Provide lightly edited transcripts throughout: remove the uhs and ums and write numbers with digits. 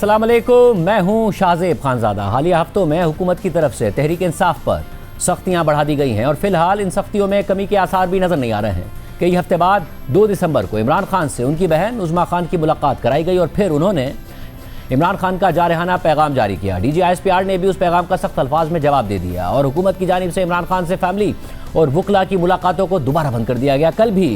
अस्सलाम वालेकुम, मैं हूं शाहजेब खानजादा। हालिया हफ्तों में हुकूमत की तरफ से तहरीक इंसाफ पर सख्तियां बढ़ा दी गई हैं और फिलहाल इन सख्तियों में कमी के आसार भी नजर नहीं आ रहे हैं। कई हफ्ते बाद 2 दिसंबर को इमरान खान से उनकी बहन उज़मा खान की मुलाकात कराई गई और फिर उन्होंने इमरान खान का जारहाना पैगाम जारी किया। DGISPR ने भी उस पैगाम का सख्त अल्फाज में जवाब दे दिया और हुकूमत की जानिब से इमरान खान से फैमिली और वकला की मुलाकातों को दोबारा बंद कर दिया गया। कल भी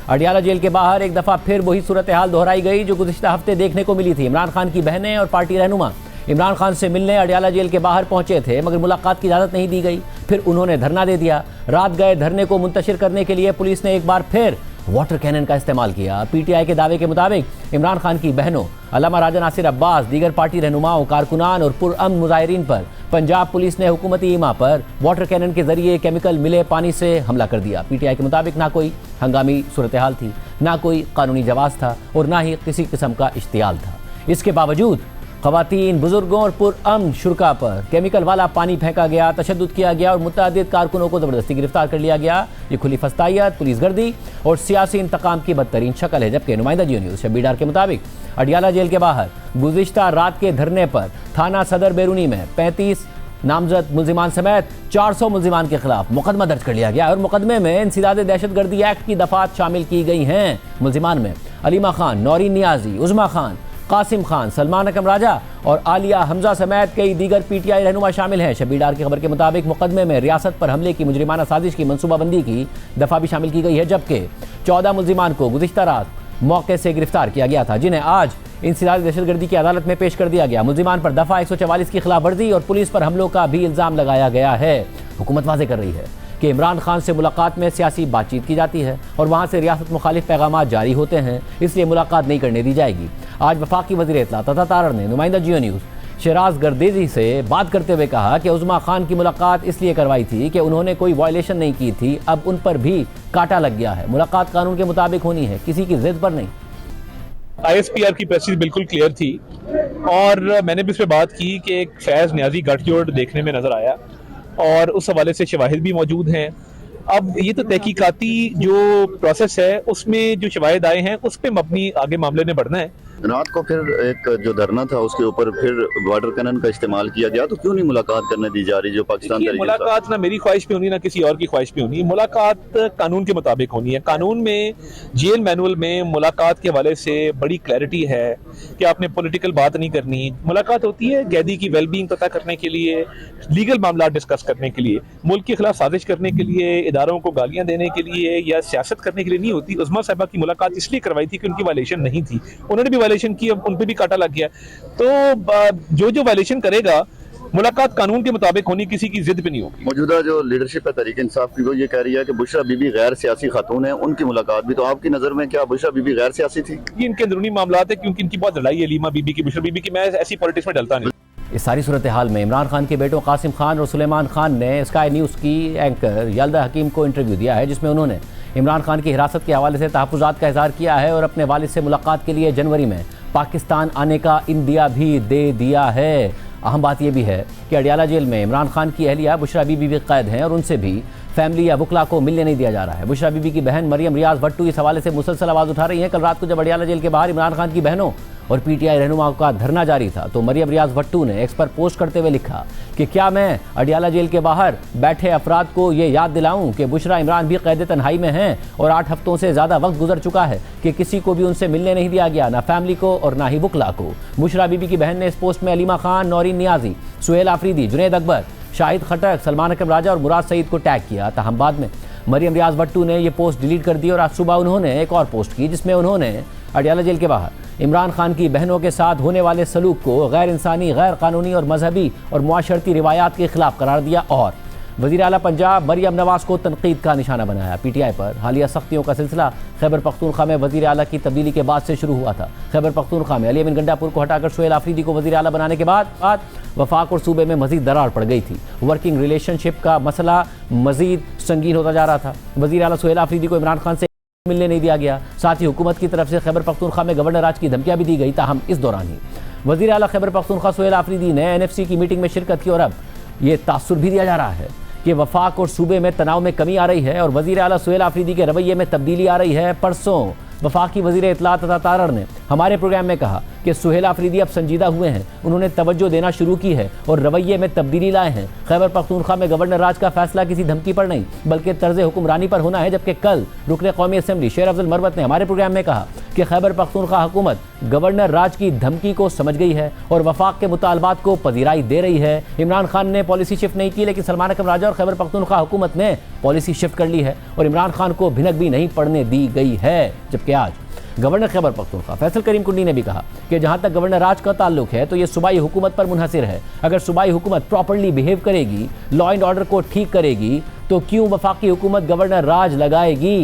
अडियाला जेल के बाहर एक दफ़ा फिर वही सूरत हाल दोहराई गई जो गुज़िश्ता हफ्ते देखने को मिली थी। इमरान खान की बहनें और पार्टी रहनुमा इमरान खान से मिलने अडियाला जेल के बाहर पहुंचे थे, मगर मुलाकात की इजाज़त नहीं दी गई। फिर उन्होंने धरना दे दिया। रात गए धरने को मुंतशिर करने के लिए पुलिस ने एक बार फिर वाटर कैनन का इस्तेमाल किया। PTI के दावे के मुताबिक इमरान खान की बहनों अल्लामा राजा नासिर अब्बास, दीगर पार्टी रहनुमाओं, कारकुनान और पुरअमन मुजाहिरीन पर पंजाब पुलिस ने हुकूमती ईमा पर वाटर कैनन के जरिए केमिकल मिले पानी से हमला कर दिया। PTI के मुताबिक ना कोई हंगामी सूरत हाल थी, ना कोई कानूनी जवाब था और ना ही किसी किस्म का इश्तियाल था। इसके बावजूद ख़वातीन, बुजुर्गों और पुरअमन शुरका पर केमिकल वाला पानी फेंका गया, तशद्दुद किया गया और मुतअद्दिद कारकुनों को ज़बरदस्ती गिरफ्तार कर लिया गया। ये खुली फस्तायत, पुलिस गर्दी और सियासी इंतकाम की बदतरीन शक्ल है। जबकि नुमाइंदा जियो न्यूज़ शब्बीर डार के मुताबिक अडियाला जेल के बाहर गुज़िश्ता रात के धरने पर थाना सदर बैरूनी में 35 नामजद मुल्जिमान समेत 400 मुल्जिमान के खिलाफ मुकदमा दर्ज कर लिया गया और मुकदमे में इंसिदाद दहशतगर्दी एक्ट की दफात शामिल की गई हैं। मुल्जिमान में अलीमा खान, नौरीन नियाजी, उज़मा खान, कासिम खान, सलमान अकरम राजा और आलिया हमजा समेत कई दीगर PTI रहनुमा शामिल हैं। शब्बीर डार की खबर के मुताबिक मुकदमे में रियासत पर हमले की मुजरिमाना साजिश की मनसूबाबंदी की दफ़ा भी शामिल की गई है। जबकि 14 मुल्जिमान को गुज़िश्ता रात मौके से गिरफ्तार किया गया था, जिन्हें आज इंसिदाद दहशतगर्दी की अदालत में पेश कर दिया गया। मुल्जिमान पर दफ़ा 144 की खिलाफ वर्जी और पुलिस पर हमलों का भी इल्ज़ाम लगाया गया है। हुकूमत वाज़ेह कर रही है कि इमरान खान से मुलाकात में सियासी बातचीत की जाती है और वहाँ से रियासत मुखालिफ पैगाम जारी होते हैं, इसलिए मुलाकात नहीं करने दी जाएगी। आज वफाकी वज़ीर इत्तलात अता तारड़ ने नुमाइंदा जियो न्यूज़ शराज गर्देजी से बात करते हुए कहा कि उज़मा खान की मुलाकात इसलिए करवाई थी कि उन्होंने कोई वायलेशन नहीं की थी, अब उन पर भी कांटा लग गया है। मुलाकात कानून के मुताबिक होनी है, किसी की जिद पर नहीं। ISPR की प्रेसिस बिल्कुल क्लियर थी और मैंने भी इस पर बात की कि एक फैज़ न्याजी गठजोड़ देखने में नज़र आया और उस हवाले से शवाहिद भी मौजूद हैं। अब ये तो तहकीकाती जो प्रोसेस है उसमें जो शवाहिद आए हैं उस पर मबनी आगे मामले ने बढ़ना है। रात को फिर एक जो धरना था उसके ऊपर फिर वाटर कैनन का इस्तेमाल किया गया, तो क्यों नहीं मुलाकात करने दी जा रही जो पाकिस्तान तरीके? मुलाकात ना मेरी ख्वाहिश पे होनी ना किसी और की ख्वाहिश पे होनी, मुलाकात कानून के मुताबिक होनी है। कानून में जेल मैनुअल में मुलाकात के हवाले से बड़ी क्लैरिटी है कि आपने पॉलिटिकल बात नहीं करनी। मुलाकात होती है कैदी की वेलबींग पता करने के लिए, लीगल मामला डिस्कस करने के लिए, मुल्क के खिलाफ साजिश करने के लिए, इदारों को गालियां देने के लिए या सियासत करने के लिए नहीं होती। उज़मा साहिबा की मुलाकात इसलिए करवाई थी कि उनकी वायलेशन नहीं थी, उन्होंने भी वायलेशन की, अब उन पे भी कांटा लग गया। तो जो वायलेशन करेगा मुलाकात कानून के मुताबिक होनी, किसी की जिद पे नहीं होगी। मौजूदा जो लीडरशिप है तहरीक इंसाफ की, वो ये कह रही है कि बुशरा बीबी गैर सियासी खातून है, उनकी मुलाकात भी, तो आपकी नज़र में क्या बुशरा बीबी गैर सियासी थी? ये इनके अंदरूनी मामला है क्योंकि इनकी बहुत लड़ाई है अलीमा बीबी की, बुशरा बीबी की। मैं ऐसी पॉलिटिक्स में डलता नहीं। इस सारी सूरत हाल में इमरान खान के बेटों कासिम खान और सुलेमान खान ने स्काई न्यूज़ की एंकर याल्दा हकीम को इंटरव्यू दिया है, जिसमें उन्होंने इमरान खान की हिरासत के हवाले से तहफ़्फ़ुज़ात का इज़हार किया है और अपने वालिद से मुलाकात के लिए जनवरी में पाकिस्तान आने का इंदिया भी दे दिया है। अहम बात यह भी है कि अडियाला जेल में इमरान खान की अहलिया बुशरा बीबी भी कैद हैं और उनसे भी फैमिली या वकला को मिलने नहीं दिया जा रहा है। बुशरा बीबी की बहन मरियम रियाज भट्टू इस हवाले से मुसलसल आवाज़ उठा रही हैं। कल रात को जब अडियाला जेल के बाहर इमरान खान की बहनों और PTI रहनुमाओं का धरना जारी था तो मरियम रियाज भट्टू ने एक्स पर पोस्ट करते हुए लिखा कि क्या मैं अडियाला जेल के बाहर बैठे अफराद को ये याद दिलाऊं कि बुशरा इमरान भी कैद तन्हाई में हैं और 8 हफ्तों से ज़्यादा वक्त गुजर चुका है कि किसी को भी उनसे मिलने नहीं दिया गया, ना फैमिली को और ना ही वकला को। बुशरा बीबी की बहन ने इस पोस्ट में अलीमा खान, नौरीन नियाजी, सुहेल आफरीदी, जुनैद अकबर, शाहिद खटक, सलमान अकरम राजा और मुराद सईद को टैग किया। ताहम बाद में मरियम रियाज भट्टू ने यह पोस्ट डिलीट कर दी और आज सुबह उन्होंने एक और पोस्ट की जिसमें उन्होंने अडियाला जेल के बाहर इमरान खान की बहनों के साथ होने वाले सलूक को गैर इंसानी, गैर कानूनी और मजहबी और मुआशरती रिवायात के खिलाफ करार दिया और वज़ीर आला पंजाब मरियम नवाज़ को तनकीद का निशाना बनाया। PTI पर हालिया सख्तियों का सिलसिला खैबर पख्तूनख्वा में वज़ीर आला की तब्दीली के बाद से शुरू हुआ था। खैबर पख्तूनख्वा में अली अमीन गंडापुर को हटाकर सुहेल आफरीदी को वज़ीर आला बनाने के बाद वफाक और सूबे में मजीद दरार पड़ गई थी। वर्किंग रिलेशनशिप का मसला मजीद संगीन होता जा रहा था। वज़ीर आला सुहेल आफरीदी को इमरान खान से मिलने नहीं दिया गया। साथ ही हुकूमत की तरफ से खैबर पख्तूनख्वा में गवर्नर राज की धमकियां भी दी गई। ताहम इस दौरान ही वज़ीर आला खैबर पख्तूनख्वा सुहेल आफरीदी ने NFC की मीटिंग में शिरकत की और अब ये तासुर भी दिया जा रहा है कि वफाक और सूबे में तनाव में कमी आ रही है और वज़ीर आला सुहेल आफरीदी के रवैये में तब्दीली आ रही है। परसों वफाकी वज़ीर इत्तलात अता तारड़ ने हमारे प्रोग्राम में कहा कि सुहेल आफरीदी अब संजीदा हुए हैं, उन्होंने तवज्जो देना शुरू की है और रवैये में तब्दीली लाए हैं। खैबर पख्तूनख्वा में गवर्नर राज का फैसला किसी धमकी पर नहीं बल्कि तर्ज हुक्मरानी पर होना है। जबकि कल रुकन कौमी असम्बली शेर अफजल मरवत ने हमारे प्रोग्राम में कहा कि खैबर पख्तूनख्वा हुकूमत गवर्नर राज की धमकी को समझ गई है और वफाक के मुतालबात को पजीराई दे रही है। इमरान खान ने पॉलिसी शिफ्ट नहीं की, लेकिन सलमान अकरम राजा और खैबर पख्तूनख्वा हुकूमत ने पॉलिसी शिफ्ट कर ली है और इमरान खान को भिनक भी नहीं पड़ने दी गई है। जबकि आज गवर्नर खैबर पख्तूनख्वा फैसल करीम कुंडी ने भी कहा कि जहां तक गवर्नर राज का ताल्लुक है तो ये सूबाई हुकूमत पर मुनहसिर है। अगर सूबाई हुकूमत प्रॉपर्ली बिहेव करेगी, लॉ एंड ऑर्डर को ठीक करेगी, तो क्यों वफाकी हुकूमत गवर्नर राज लगाएगी।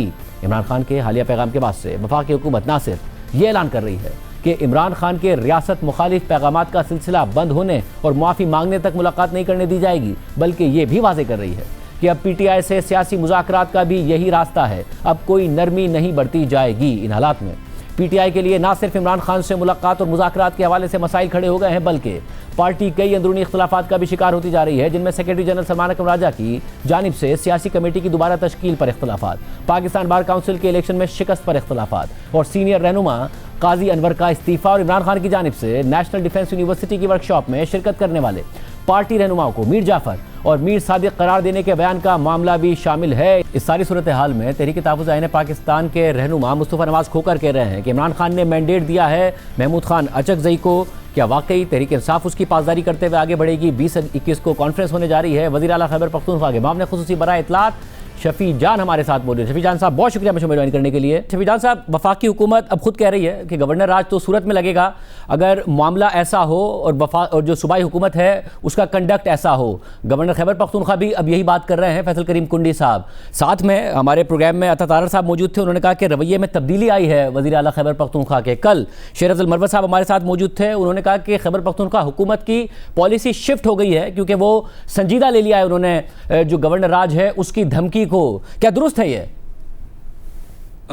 इमरान खान के हालिया पैगाम के बाद से वफाकी हुकूमत ना सिर्फ ये ऐलान कर रही है कि इमरान खान के रियासत मुखालिफ पैगामात का सिलसिला बंद होने और माफ़ी मांगने तक मुलाकात नहीं करने दी जाएगी, बल्कि ये भी वाजे कर रही है कि अब पीटीआई से सियासी मुज़ाकरात का भी यही रास्ता है। अब कोई नरमी नहीं बरती जाएगी। इन हालात में पीटीआई के लिए ना सिर्फ इमरान खान से मुलाकात और मुज़ाकरात के हवाले से मसाइल खड़े हो गए हैं, बल्कि पार्टी कई अंदरूनी इख्तलाफात का भी शिकार होती जा रही है, जिनमें सेक्रेटरी जनरल सलमान अकरम राजा की जानिब से सियासी कमेटी की दोबारा तश्कील पर इख्तलाफात, पाकिस्तान बार काउंसिल के इलेक्शन में शिकस्त पर इख्तलाफात और सीनियर रहनुमा काजी अनवर का इस्तीफा और इमरान खान की जानिब से नेशनल डिफेंस यूनिवर्सिटी की वर्कशॉप में शिरकत करने वाले पार्टी रहनुमाओं को मीर जाफर और मीर सादिक करार देने के बयान का मामला भी शामिल है। इस सारी सूरत हाल में तहरीक तहफ़्फ़ुज़ आईन पाकिस्तान के रहनुमा मुस्तफ़ा नवाज खोकर कह रहे हैं कि इमरान खान ने मैंडेट दिया है महमूद खान अचकज़ई को। क्या वाकई तहरीक इंसाफ उसकी पासदारी करते हुए आगे बढ़ेगी। 20-21 को कॉन्फ्रेंस होने जा रही है। वज़ीर आला खैबर पख्तूनख्वा के मामले खुसूसी बराए इत्तलात शफी जान हमारे साथ मौजूद है। शफी जान साहब बहुत शुक्रिया मुझे ज्वाइन करने के लिए। शफी जान साहब, वफाकी हुकूमत अब खुद कह रही है कि गवर्नर राज तो सूरत में लगेगा अगर मामला ऐसा हो और जो सूबाई हुकूमत है उसका कंडक्ट ऐसा हो। गवर्नर खैबर पख्तूनख्वा भी अब यही बात कर रहे हैं। फैसल करीम कुंडी साहब साथ में हमारे प्रोग्राम में अता तारर साहब मौजूद थे, उन्होंने कहा कि रवैये में तब्दीली आई है वज़ीर आला खैबर पख्तूनख्वा के। कल शेर अफजल मरवत साहब हमारे साथ मौजूद थे, उन्होंने कहा कि खैबर पख्तूनख्वा हुकूमत की पॉलिसी शिफ्ट हो गई है क्योंकि वो संजीदा ले लिया है उन्होंने जो गवर्नर राज है उसकी धमकी को। क्या दुरुस्त है ये?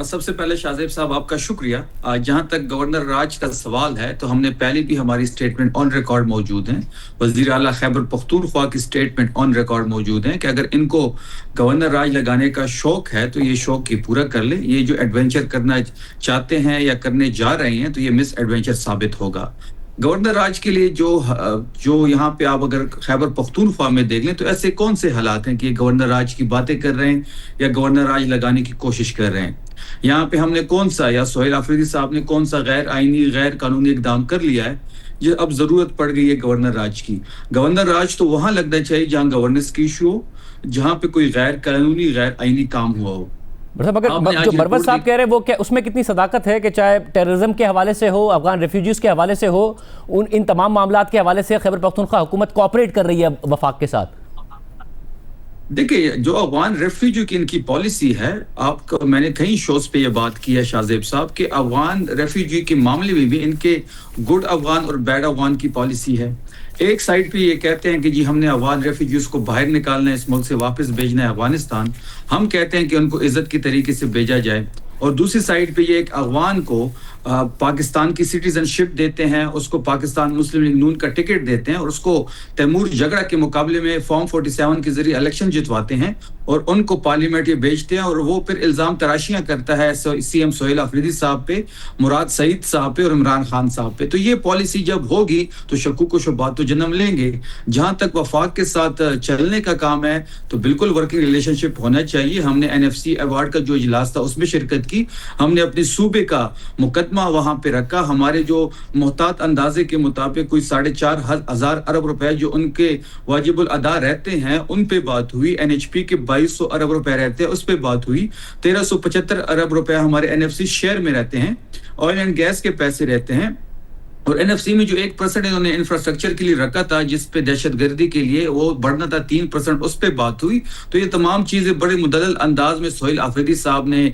सबसे पहले शाहजेब साहब आपका शुक्रिया। जहां तक गवर्नर राज का सवाल है तो हमने पहले भी हमारी स्टेटमेंट ऑन रिकॉर्ड मौजूद है। वज़ीर आला खैबर पख्तूनख्वा की स्टेटमेंट ऑन रिकॉर्ड मौजूद है कि अगर इनको गवर्नर राज लगाने का शौक है तो ये शौक ही पूरा कर ले। ये जो एडवेंचर करना चाहते हैं या करने जा रहे हैं तो ये मिस एडवेंचर साबित होगा। गवर्नर राज के लिए जो यहाँ पे आप अगर खैबर पख्तूनख्वा में देख लें तो ऐसे कौन से हालात हैं कि गवर्नर राज की बातें कर रहे हैं या गवर्नर राज लगाने की कोशिश कर रहे हैं। यहाँ पे हमने कौन सा या सुहेल आफरीदी साहब ने कौन सा गैर आईनी गैर कानूनी इकदाम कर लिया है ये अब जरूरत पड़ गई है गवर्नर राज की। गवर्नर राज तो वहां लगना चाहिए जहां गवर्नेंस की इशू हो, जहां पे कोई गैर कानूनी गैर आईनी काम हुआ हो। मतलब अगर जो मरवत साहब कह रहे हैं वो क्या उसमें कितनी सदाकत है कि चाहे टेररिज्म के हवाले से हो, अफगान रेफ्यूजीज के हवाले से हो, इन तमाम मामलात के हवाले से खैबर पख्तूनख्वा हुकूमत कोऑपरेट कर रही है वफाक के साथ? देखिए, जो अफगान रेफ्यूजी की इनकी पॉलिसी है, आपको मैंने कई शोज पे ये बात की है शाहजेब साहब कि अफगान रेफ्यूजी के मामले में भी इनके गुड अफगान और बैड अफगान की पॉलिसी है। एक साइड पे ये कहते हैं कि जी हमने अफगान रेफ्यूजीज को बाहर निकालना है, इस मुल्क से वापस भेजना है अफगानिस्तान। हम कहते हैं कि उनको इज्जत की तरीके से भेजा जाए। और दूसरी साइड पे ये एक अफगान को पाकिस्तान की सिटीजनशिप देते हैं, उसको पाकिस्तान मुस्लिम लीग नून का टिकट देते हैं और उसको तैमूर झगड़ा के मुकाबले में फॉर्म 47 के जरिए इलेक्शन जितवाते हैं और उनको पार्लियामेंट ये भेजते हैं और वो फिर इल्जाम तराशियां करता है सीएम सुहेल आफरीदी साहब पे, मुराद सईद साहब पे और इमरान खान साहब पे। तो ये पॉलिसी जब होगी तो शक्कू शुबात तो जन्म लेंगे। जहां तक वफाक के साथ चलने का काम है तो बिल्कुल वर्किंग रिलेशनशिप होना चाहिए। हमने NFC अवार्ड का जो इजलास था उसमें शिरकत की, हमने अपने सूबे का मुकदमा वहां पे रखा। हमारे जो मोहतात अंदाजे के मुताबिक कोई 4,500 अरब रुपए जो उनके वाजिबुल अदा रहते हैं उन पे बात हुई। NHP के 2200 अरब रुपए रहते हैं उस पे बात हुई। 1375 अरब रुपए हमारे NFC शेयर में रहते हैं, ऑयल एंड गैस के पैसे रहते हैं। और NFC में जो 1% इन्होंने इंफ्रास्ट्रक्चर के लिए रखा था जिस पे दहशतगर्दी के लिए वो बढ़ना था 3%, उस पे बात हुई। तो ये तमाम चीजें बड़े मुदल्लल अंदाज में सुहेल आफरीदी साहब ने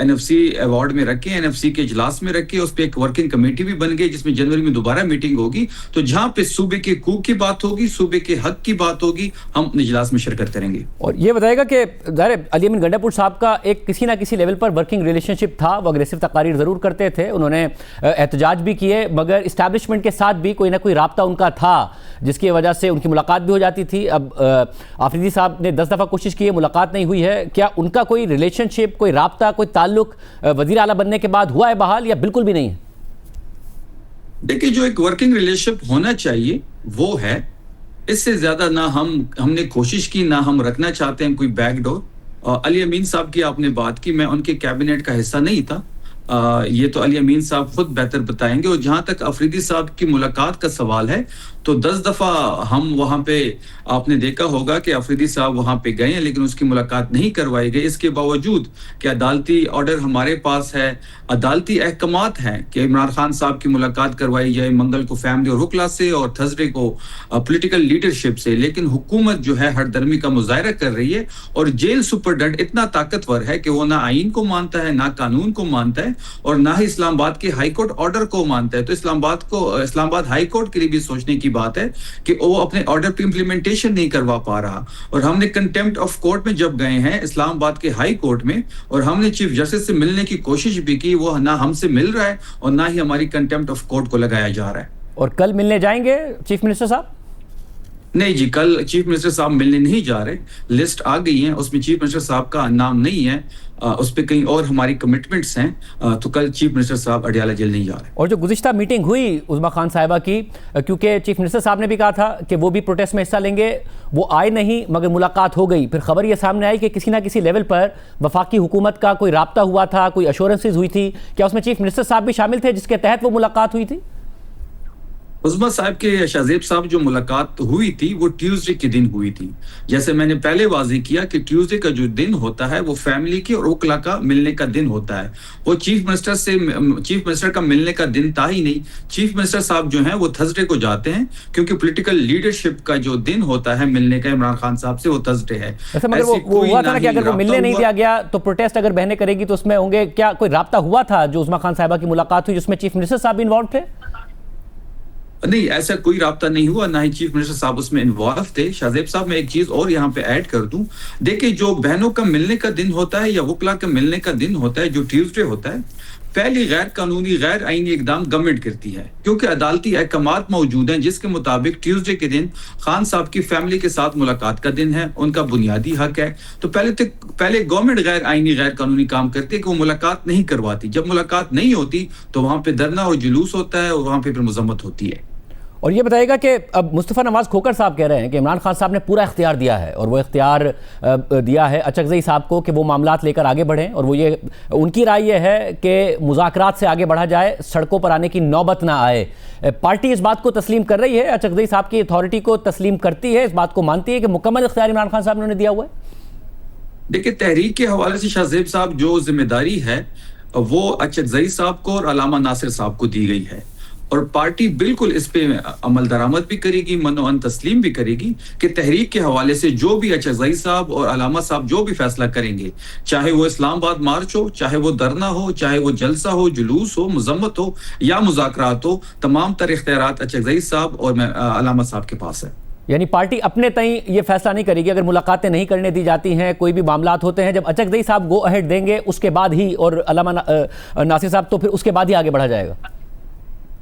NFC अवार्ड में रखे, NFC के इजलास में रखे। उस पे एक वर्किंग कमेटी भी बन गई जिसमें जनवरी में दोबारा मीटिंग होगी। तो जहां पे सूबे के हकूक की बात होगी, सूबे के हक की बात होगी, हम इजलास में शिरकत करेंगे। और ये बताएगा कि अली अमीन गंडापुर साहब का एक किसी ना किसी लेवल पर वर्किंग रिलेशनशिप था, वो अग्रेसिव तकारीर जरूर करते थे, उन्होंने एहतजाज भी किए, मगर इस्टेब्लिशमेंट के साथ भी कोई ना कोई राब्ता उनका था जिसकी वजह से उनकी मुलाकात भी हो जाती थी। अब आफरीदी साहब ने 10 दफ़ा कोशिश की है, मुलाकात नहीं हुई है। क्या उनका कोई रिलेशनशिप, कोई राब्ता, कोई ताल्लुक वज़ीर आला बनने के बाद हुआ है बहाल या बिल्कुल भी नहीं है? देखिए, जो एक वर्किंग रिलेशनशिप होना चाहिए वो है। इससे ज्यादा ना हमने कोशिश की, ना हम रखना चाहते हैं कोई बैकडोर। अली अमीन साहब की आपने बात की, मैं उनके कैबिनेट का हिस्सा नहीं था। ये तो अली अमीन साहब खुद बेहतर बताएंगे। और जहां तक अफरीदी साहब की मुलाकात का सवाल है, तो 10 दफा हम वहां पे, आपने देखा होगा कि अफरीदी साहब वहां पे गए हैं, लेकिन उसकी मुलाकात नहीं करवाई गई। इसके बावजूद कि अदालती ऑर्डर हमारे पास है, अदालती अहकामात हैं कि इमरान खान साहब की मुलाकात करवाई जाए मंगल को फैमिली और हुक्ला से और थर्सडे को पॉलिटिकल लीडरशिप से, लेकिन हुकूमत जो है हरदर्मी का मुजाहरा कर रही है। और जेल सुपरडेंट इतना ताकतवर है कि वो ना आईन को मानता है, ना कानून को मानता है, और ना ही इस्लामाबाद के हाई कोर्ट ऑर्डर को मानता है। तो इस्लामाबाद हाई कोर्ट के लिए भी सोचने की बात है कि वो अपने ऑर्डर पे इंप्लीमेंटेशन नहीं करवा पा रहा। और हमने कंटेम्प्ट ऑफ कोर्ट में जब गए हैं इस्लामाबाद के हाई कोर्ट में, और हमने चीफ जस्टिस से मिलने की कोशिश भी की, वो ना हमसे मिल रहा है और ना ही हमारी कंटेम्प्ट ऑफ कोर्ट को लगाया जा रहा है। और कल मिलने जाएंगे चीफ मिनिस्टर साहब? नहीं जी, कल चीफ मिनिस्टर साहब मिलने नहीं जा रहे। लिस्ट आ गई है, उसमें चीफ मिनिस्टर साहब का नाम नहीं है। उस पे कहीं और हमारी कमिटमेंट्स हैं। तो कल चीफ मिनिस्टर साहब अडियाला जेल नहीं जा रहे। और जो गुज़िश्ता मीटिंग हुई उज़्मा खान साहिबा की, क्योंकि चीफ मिनिस्टर साहब ने भी कहा था कि वो भी प्रोटेस्ट में हिस्सा लेंगे, वो आए नहीं मगर मुलाकात हो गई। फिर खबर ये सामने आई कि किसी ना किसी लेवल पर वफाकी हुकूमत का कोई राब्ता हुआ था, कोई अश्योरेंसेज हुई थी। क्या उसमें चीफ मिनिस्टर साहब भी शामिल थे जिसके तहत वो मुलाकात हुई थी? उज़्मा साहब के शाहजेब साहब जो मुलाकात हुई थी वो ट्यूसडे के दिन हुई थी। जैसे मैंने पहले वाज़ेह किया कि ट्यूसडे का जो दिन होता है वो फैमिली के और वकला का मिलने का दिन होता है। वो चीफ मिनिस्टर का मिलने का दिन था ही नहीं। चीफ मिनिस्टर साहब जो हैं वो थर्सडे को जाते हैं, क्योंकि पॉलिटिकल लीडरशिप का जो दिन होता है मिलने का इमरान खान साहब से, वो थर्सडे है। मगर वो हुआ था ना कि अगर वो मिलने नहीं दिया गया तो प्रोटेस्ट अगर बहने करेगी तो उसमें होंगे। क्या कोई राब्ता हुआ था जो उज़्मा खान साहिबा की मुलाकात हुई जिसमें चीफ मिनिस्टर साहब भी इन्वॉल्व थे? नहीं, ऐसा कोई राब्ता नहीं हुआ, ना ही चीफ मिनिस्टर साहब उसमें इन्वॉल्व थे। शाहजेब साहब, मैं एक चीज और यहाँ पे ऐड कर दूं। देखिए, जो बहनों का मिलने का दिन होता है या वकला का मिलने का दिन होता है जो ट्यूसडे होता है, पहली गैर कानूनी गैर आईनी इकदाम गवर्नमेंट करती है, क्योंकि अदालती अहकामात मौजूद हैं जिसके मुताबिक ट्यूसडे के दिन खान साहब की फैमिली के साथ मुलाकात का दिन है, उनका बुनियादी हक है। तो पहले गवर्नमेंट गैर आईनी गैर कानूनी काम करती है कि वो मुलाकात नहीं करवाती। जब मुलाकात नहीं होती तो वहां पे धरना और जुलूस होता है और वहां पे फिर मजम्मत होती है। और ये बताइएगा कि अब मुस्तफ़ा नवाज़ खोखर साहब कह रहे हैं कि इमरान खान साहब ने पूरा इख्तियार दिया है, और वो इख्तियार दिया है अचकज़ई साहब को कि वो मामलात लेकर आगे बढ़ें। और वो ये, उनकी राय ये है कि मुज़ाकरात से आगे बढ़ा जाए, सड़कों पर आने की नौबत ना आए। पार्टी इस बात को तस्लीम कर रही है, अचकज़ई साहब की अथॉरिटी को तस्लीम करती है, इस बात को मानती है कि मुकम्मल इख्तियार इमरान खान साहब ने दिया हुआ है? देखिए, तहरीक के हवाले से शाहजेब साहब जो जिम्मेदारी है वो अचकज़ई साहब को और अलामा नासिर साहब को दी गई है, और पार्टी बिल्कुल इस पे अमल दरामद भी करेगी, मनोअन तस्लीम भी करेगी कि तहरीक के हवाले से जो भी अचकज़ई साहब और अलामा साहब जो भी फैसला करेंगे, चाहे वो इस्लामाबाद मार्च हो, चाहे वो धरना हो, चाहे वो जलसा हो, जुलूस हो, मजम्मत हो या मुज़ाकरात हो, तमाम तर इख्तियारात अचकज़ई साहब और अलामा साहब के पास है। यानी पार्टी अपने तय ये फैसला नहीं करेगी अगर मुलाकातें नहीं करने दी जाती हैं, कोई भी मामलात होते हैं, जब अचकज़ई साहब गो अहेड देंगे उसके बाद ही, और अलामा नासिर साहब तो फिर उसके बाद ही आगे बढ़ा जाएगा।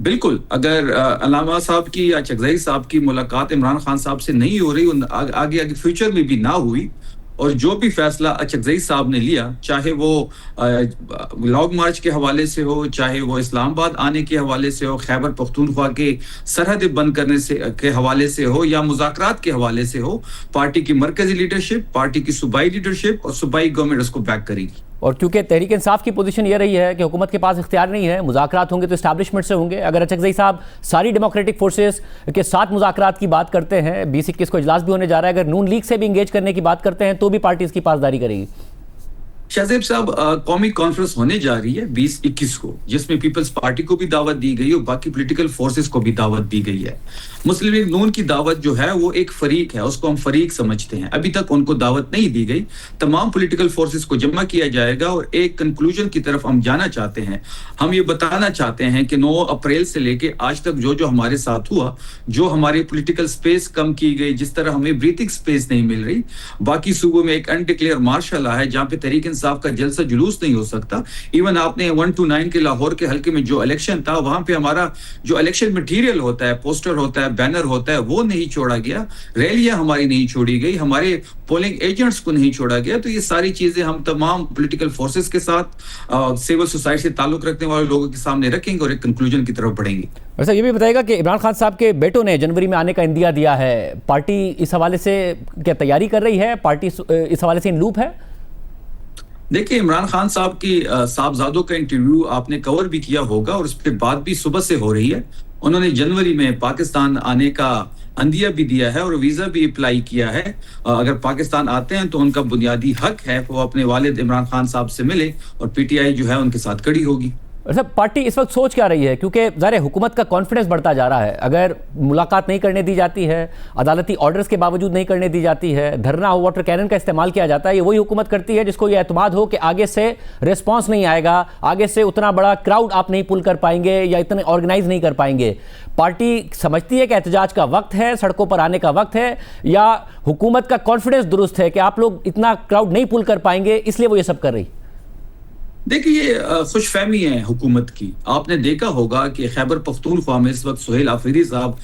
बिल्कुल, अगर अलामा साहब की या अचकज़ई साहब की मुलाकात इमरान खान साहब से नहीं हो रही, आगे फ्यूचर में भी ना हुई, और जो भी फैसला अचकज़ई साहब ने लिया, चाहे वो लॉन्ग मार्च के हवाले से हो, चाहे वो इस्लामाबाद आने के हवाले से हो, खैबर पख्तूनख्वा के सरहद बंद करने से के हवाले से हो, या मुज़ाकरात के हवाले से हो, पार्टी की मरकजी लीडरशिप, पार्टी की सूबाई लीडरशिप और सूबाई गवर्नमेंट उसको बैक करेगी। और क्योंकि तहरीक इंसाफ की पोजीशन ये रही है कि हुकूमत के पास इख्तियार नहीं है, मुज़ाकरात होंगे तो इस्टेब्लिशमेंट से होंगे। अगर अचकज़ई साहब सारी डेमोक्रेटिक फोर्सेस के साथ मुज़ाकरात की बात करते हैं, 2021 को इजलास भी होने जा रहा है, अगर नून लीग से भी इंगेज करने की बात करते हैं तो भी पार्टी इसकी पासदारी करेगी। शाहजेब साहब, कौमी कॉन्फ्रेंस होने जा रही है 2021 को, जिसमें पीपल्स पार्टी को भी दावत दी गई और बाकी पॉलिटिकल फोर्सेस को भी दावत दी गई है। मुस्लिम लीग नून की दावत जो है वो एक फरीक है, उसको हम फरीक समझते हैं। अभी तक उनको दावत नहीं दी गई। तमाम पॉलिटिकल फोर्सेस को जमा किया जाएगा और एक कंक्लूजन की तरफ हम जाना चाहते हैं। हम ये बताना चाहते हैं कि 9 अप्रैल से लेके आज तक जो हमारे साथ हुआ, जो हमारी पॉलिटिकल स्पेस कम की गई, जिस तरह हमें ब्रीथिंग स्पेस नहीं मिल रही, बाकी सूबों में एक अनडिक्लेयर मार्शल है जहाँ पे तहरीक इंसाफ का जलसा जुलूस नहीं हो सकता। इवन आपने 1 to 9 के लाहौर के हल्के में जो इलेक्शन था, वहां पे हमारा जो इलेक्शन मटेरियल होता है, पोस्टर होता है, बैनर होता है, वो नहीं छोड़ा गया, रैलियां हमारी नहीं छोड़ी गई, हमारे पोलिंग एजेंट्स को नहीं छोड़ा गया। तो ये सारी चीजें हम तमाम पॉलिटिकल फोर्सेस के साथ, सिविल सोसाइटी से ताल्लुक रखने वाले लोगों के सामने रखेंगे और एक कंक्लूजन की तरफ बढ़ेंगे। वैसे ये भी बताएगा कि इमरान खान साहब के बेटों ने जनवरी में आने का इंदिया दिया है, पार्टी इस हवाले से क्या तैयारी कर रही है? पार्टी इस हवाले से इन लूप है? देखिए, इमरान खान साहब की साहबजादों का इंटरव्यू आपने कवर भी किया होगा और उस पर बात भी सुबह से हो रही है। उन्होंने जनवरी में पाकिस्तान आने का अंदिया भी दिया है और वीजा भी अप्लाई किया है। अगर पाकिस्तान आते हैं तो उनका बुनियादी हक है वो अपने वालिद इमरान खान साहब से मिले और पीटीआई जो है उनके साथ खड़ी होगी। सब पार्टी इस वक्त सोच क्या रही है, क्योंकि ज़ाहिर हुकूमत का कॉन्फिडेंस बढ़ता जा रहा है, अगर मुलाकात नहीं करने दी जाती है, अदालती ऑर्डर्स के बावजूद नहीं करने दी जाती है, धरना हो, वाटर कैनन का इस्तेमाल किया जाता है, ये वही हुकूमत करती है जिसको ये एतमाद हो कि आगे से रिस्पांस नहीं आएगा, आगे से उतना बड़ा क्राउड आप नहीं पुल कर पाएंगे या इतने ऑर्गेनाइज नहीं कर पाएंगे। पार्टी समझती है कि एहतजाज का वक्त है, सड़कों पर आने का वक्त है, या हुकूमत का कॉन्फिडेंस दुरुस्त है कि आप लोग इतना क्राउड नहीं पुल कर पाएंगे इसलिए वो ये सब कर रही? देखिए, ये खुशफहमी है हुकूमत की। आपने देखा होगा कि खैबर पख्तूनख्वा में इस वक्त सुहेल आफरीदी साहब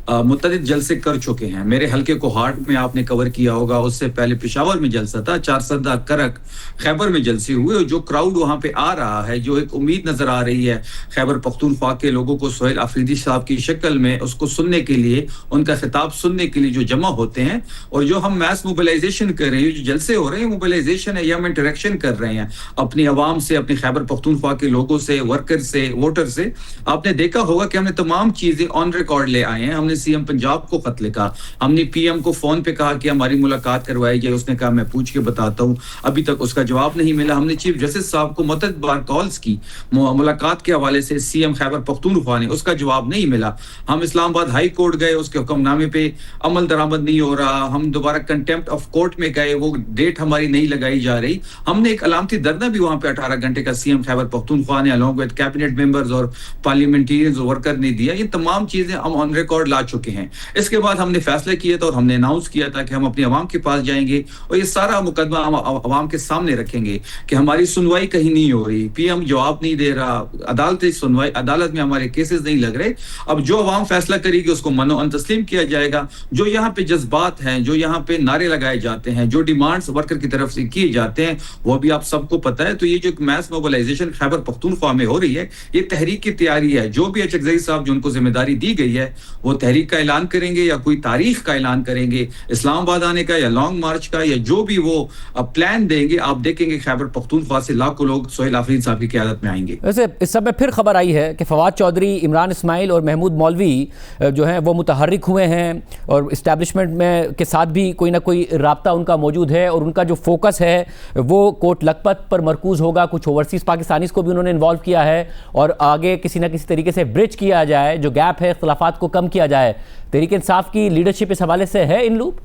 मुतअद्दिद जलसे कर चुके हैं। मेरे हल्के को हार्ट में आपने कवर किया होगा, उससे पहले पेशावर में जलसा था, चारसदा, करक, खैबर में जलसे हुए। जो क्राउड वहां पे आ रहा है, जो एक उम्मीद नजर आ रही है खैबर पख्तूनख्वा के लोगों को सुहेल आफरीदी साहब की शक्ल में, उसको सुनने के लिए, उनका खिताब सुनने के लिए जो जमा होते हैं, और जो हम मैस मोबिलाइजेशन कर रहे हैं, जो जलसे हो रहे हैं मोबिलाइजेशन है, या हम इंटरेक्शन कर रहे हैं अपनी आवाम से, अपनी खैबर पख्तूनख्वा के लोगों से, वर्कर से, वोटर से। आपने देखा होगा कि हमने तमाम चीजें ऑन रिकॉर्ड ले आए हैं। हमने सीएम पंजाब को खत लिखा, हमने पीएम को फोन पे कहा कि हमारी मुलाकात करवाई जाए, उसने कहा मैं पूछ के बताता हूं, अभी तक उसका जवाब नहीं मिला। हमने चीफ जस्टिस साहब को मुतअद्दिद बार कॉल्स की मुलाकात के हवाले से, सीएम खैबर पख्तूनख्वा ने, उसका जवाब नहीं मिला। हम इस्लामाबाद हाई कोर्ट गए, उसके हुक्मनामे पे अमल दरामद नहीं हो रहा। हम दोबारा कंटेम्प्ट ऑफ कोर्ट में गए, वो डेट हमारी नहीं लगाई जा रही। हमने एक अलामती धरना भी वहां पे 18 घंटे का सीएम खैबर पख्तूनख्वा ने अलॉन्ग विद कैबिनेट मेंबर्स और पार्लियामेंटेरियंस वर्कर ने दिया। ये तमाम चीजें हम ऑन रिकॉर्ड ला चुके हैं। इसके बाद हमने फैसला किया था और हमने अनाउंस किया था कि हम अपनी आवाम के पास जाएंगे और ये सारा मुकदमा हम आवाम के सामने रखेंगे कि हमारी सुनवाई कहीं नहीं हो रही, पीएम जवाब नहीं दे रहा, अदालत में हमारे केसेस नहीं लग रहे। अब जो आवाम फैसला करेगी उसको मनो तस्लीम किया जाएगा। जो यहाँ पे जज्बात हैं, जो यहाँ पे नारे लगाए जाते हैं, जो डिमांड्स वर्कर की तरफ से किए जाते हैं, वो भी आप सबको पता है। तो ये जो मैस मोबिलाइजेशन खैबर पख्तूनख्वा में हो रही है, ये तहरीक की तैयारी है। जो भी अचकजई साहब जो उनको जिम्मेदारी दी गई है, वो तहरीक का ऐलान करेंगे या कोई तारीख का ऐलान करेंगे, इस्लामाबाद आने का या लॉन्ग मार्च का, या जो भी वो प्लान देंगे, आप देखेंगे खैबर पख्तूनख्वा से लाखों लोग सुहेल आफरीदी साहब की क़यादत में आएंगे। वैसे इस सब में फिर खबर आई है कि फवाद चौधरी, इमरान इस्माइल और महमूद मौलवी जो हैं वो मुतहर्रिक हुए हैं और इस्टेब्लिशमेंट में के साथ भी कोई ना कोई राब्ता उनका मौजूद है और उनका जो फोकस है वो कोट लखपत पर मरकूज़ होगा। कुछ ओवरसीज़ पाकिस्तानीज़ को भी उन्होंने इन्वॉल्व किया है और आगे किसी ना किसी तरीके से ब्रिज किया जाए, जो गैप है, इख्तिलाफात को कम किया जाए। तहरीक इंसाफ की लीडरशिप इस हवाले से है इन लूप?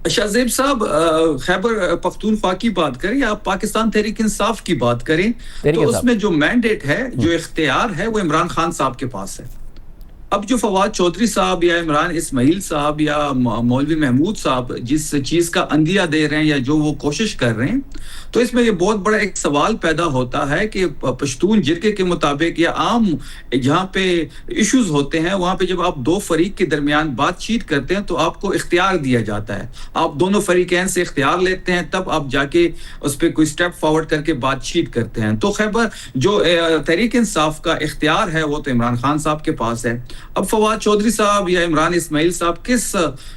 शाहजेब साहब, खैबर पख्तूनख्वा की बात करें या आप पाकिस्तान तहरीक इंसाफ की बात करें, तो उसमें जो मैंडेट है, जो इख्तियार है, वो इमरान खान साहब के पास है। अब जो फवाद चौधरी साहब या इमरान इस्माइल साहब या मौलवी महमूद साहब जिस चीज का अंदिया दे रहे हैं या जो वो कोशिश कर रहे हैं, तो इसमें ये बहुत बड़ा एक सवाल पैदा होता है कि पश्तून जिरके के मुताबिक या आम जहाँ पे इश्यूज होते हैं, वहां पे जब आप दो फरीक के दरमियान बातचीत करते हैं तो आपको इख्तियार दिया जाता है। आप दोनों फरीकैन से इख्तियार लेते हैं, तब आप जाके उस पर कोई स्टेप फॉरवर्ड करके बातचीत करते हैं। तो खैबर जो तहरीक इंसाफ का इख्तियार है वो तो इमरान खान साहब के पास है। अब फवाद चौधरी साहब या इमरान इस्माइल साहब किस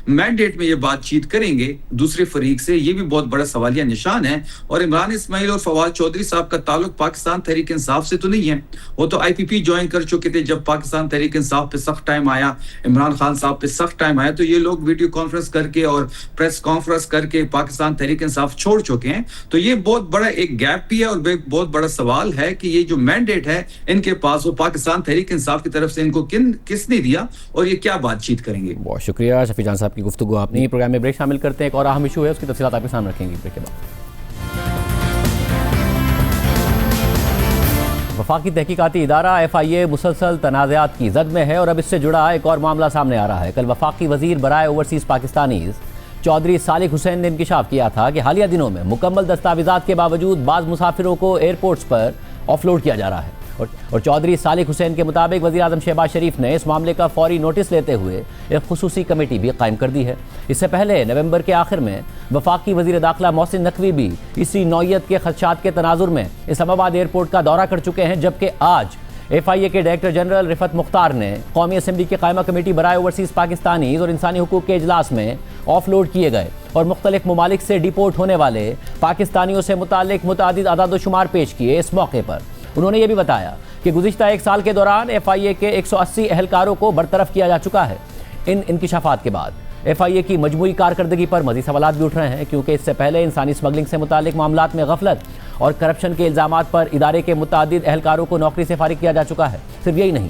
मैंडेट में ये बातचीत करेंगे दूसरे फरीक से, ये भी बहुत बड़ा सवालिया निशान है। और इमरान इस्माइल और फवाद चौधरी साहब का ताल्लुक पाकिस्तान तहरीक इंसाफ से तो नहीं है, वो तो IPP ज्वाइन कर चुके थे। जब पाकिस्तान तहरीक इंसाफ पे सख्त टाइम आया, इमरान खान साहब पे सख्त टाइम आया, तो ये लोग वीडियो कॉन्फ्रेंस करके और प्रेस कॉन्फ्रेंस करके पाकिस्तान तहरीक इंसाफ छोड़ चुके हैं। तो ये बहुत बड़ा एक गैप भी है और बहुत बड़ा सवाल है कि ये जो मैंडेट है इनके पास, वो पाकिस्तान तहरीक इंसाफ की तरफ से इनको किसने दिया और ये क्या बातचीत करेंगे। बहुत शुक्रिया शफी जान साहब की गुफ्तगू। आपने प्रोग्राम में ब्रेक शामिल करते हैं, एक और अहम इशू है, उसकी तफसीलात आपके सामने रखेंगे ब्रेक के बाद। वफाकी तहकीकाती इदारा FIA मुसलसल तनाज़ात की जद में है और अब इससे जुड़ा एक और मामला सामने आ रहा है। कल वफाकी वज़ीर बराए ओवरसीज़ पाकिस्तानीज़ चौधरी सालिक हुसैन ने इंकिशाफ किया था कि हालिया दिनों में मुकम्मल दस्तावेजात के बावजूद बाज़ मुसाफिरों को एयरपोर्ट्स पर ऑफलोड किया जा रहा है। और चौधरी सालिक हुसैन के मुताबिक वज़ीर आज़म शहबाज शरीफ ने इस मामले का फौरी नोटिस लेते हुए एक खुसूसी कमेटी भी कायम कर दी है। इससे पहले नवंबर के आखिर में वफाकी वज़ीर दाखिला मोहसिन नकवी भी इसी नौयत के खदशात के तनाजुर में इस्लामाबाद एयरपोर्ट का दौरा कर चुके हैं, जबकि आज FIA के डायरेक्टर जनरल रिफत मुख्तार ने कौमी असम्बली की कायमा कमेटी बराए ओवरसीज़ पाकिस्तानीज़ और इंसानी हुकूक के इजलास में ऑफलोड किए गए और मुख्तलिफ ममालिक से डिपोर्ट होने वाले पाकिस्तानियों से मुतालिक मुतादिद अदाद-ओ-शुमार पेश किए। इस मौके पर उन्होंने ये भी बताया कि गुज़िश्ता एक साल के दौरान FIA के 180 एहलकारों को बरतरफ किया जा चुका है। इन इंकिशाफात के बाद FIA की मजमूई कारकर्दगी पर मज़ीद सवालात भी उठ रहे हैं, क्योंकि इससे पहले इंसानी स्मगलिंग से मुतालिक मामलात में गफलत और करप्शन के इल्ज़ामात पर इदारे के मुतादिद एहलकारों को नौकरी से फारिग किया जा चुका है। सिर्फ यही नहीं,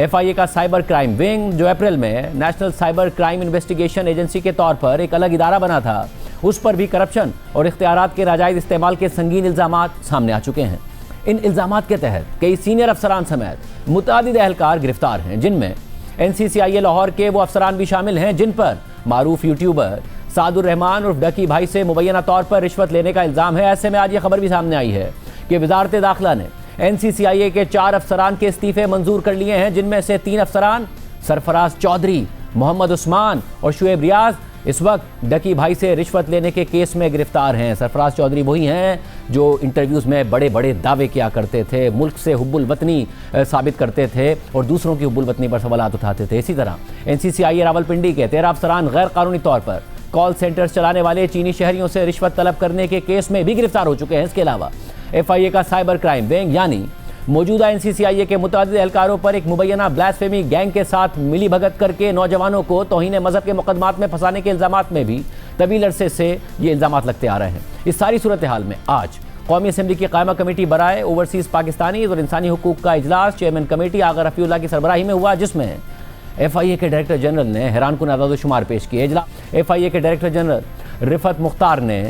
FIA का साइबर क्राइम विंग, जो अप्रैल में national cyber crime investigation agency के तौर पर एक अलग इदारा बना था, उस पर भी करप्शन और इख्तियारात के नाजायज़ इस्तेमाल के संगीन इल्ज़ामात सामने आ चुके हैं। इन इल्ज़ामात के तहत कई सीनियर अफसरान समेत मुतादिद एहलकार गिरफ्तार हैं, जिनमें NCCIA लाहौर के वो अफसरान भी शामिल हैं जिन पर मारूफ यूट्यूबर सादुर रहमान उर्फ डकी भाई से मुबैना तौर पर रिश्वत लेने का इल्ज़ाम है। ऐसे में आज ये खबर भी सामने आई है कि वजारत दाखिला ने NCCIA के 4 अफसरान के इस्तीफ़े मंजूर कर लिए हैं, जिनमें से 3 अफसरान सरफराज चौधरी, मोहम्मद उस्मान और शुएब रियाज इस वक्त डकी भाई से रिश्वत लेने के केस में गिरफ्तार हैं। सरफराज चौधरी वही हैं जो इंटरव्यूज़ में बड़े बड़े दावे किया करते थे, मुल्क से हुब्बुल वतनी साबित करते थे और दूसरों की हुब्बुल वतनी पर सवालात उठाते थे। इसी तरह NCCIA रावलपिंडी के 13 अफसरान गैर कानूनी तौर पर कॉल सेंटर्स चलाने वाले चीनी शहरियों से रिश्वत तलब करने के केस में भी गिरफ्तार हो चुके हैं। इसके अलावा FIA का साइबर क्राइम विंग यानी मौजूदा NCCIA के मुतादिद एहलकारों पर एक मुबैना ब्लास्फेमी गैंग के साथ मिली भगत करके नौजवानों को तौहीन मजहब के मुकदमात में फंसाने के इल्ज़ामात में भी तवील अरसे से ये इल्ज़ामात लगते आ रहे हैं। इस सारी सूरत हाल में आज कौमी असम्बली की कायमा कमेटी बराए ओवरसीज़ पाकिस्तानी और इंसानी हुकूक का इजलास चेयरमैन कमेटी आगा रफ़ीउल्लाह की सरबराही में हुआ, जिसमें FIA के डायरेक्टर जनरल ने हैरानकुन अदाद-ओ-शुमार पेश किए। FIA के डायरेक्टर जनरल रिफत मुख्तार ने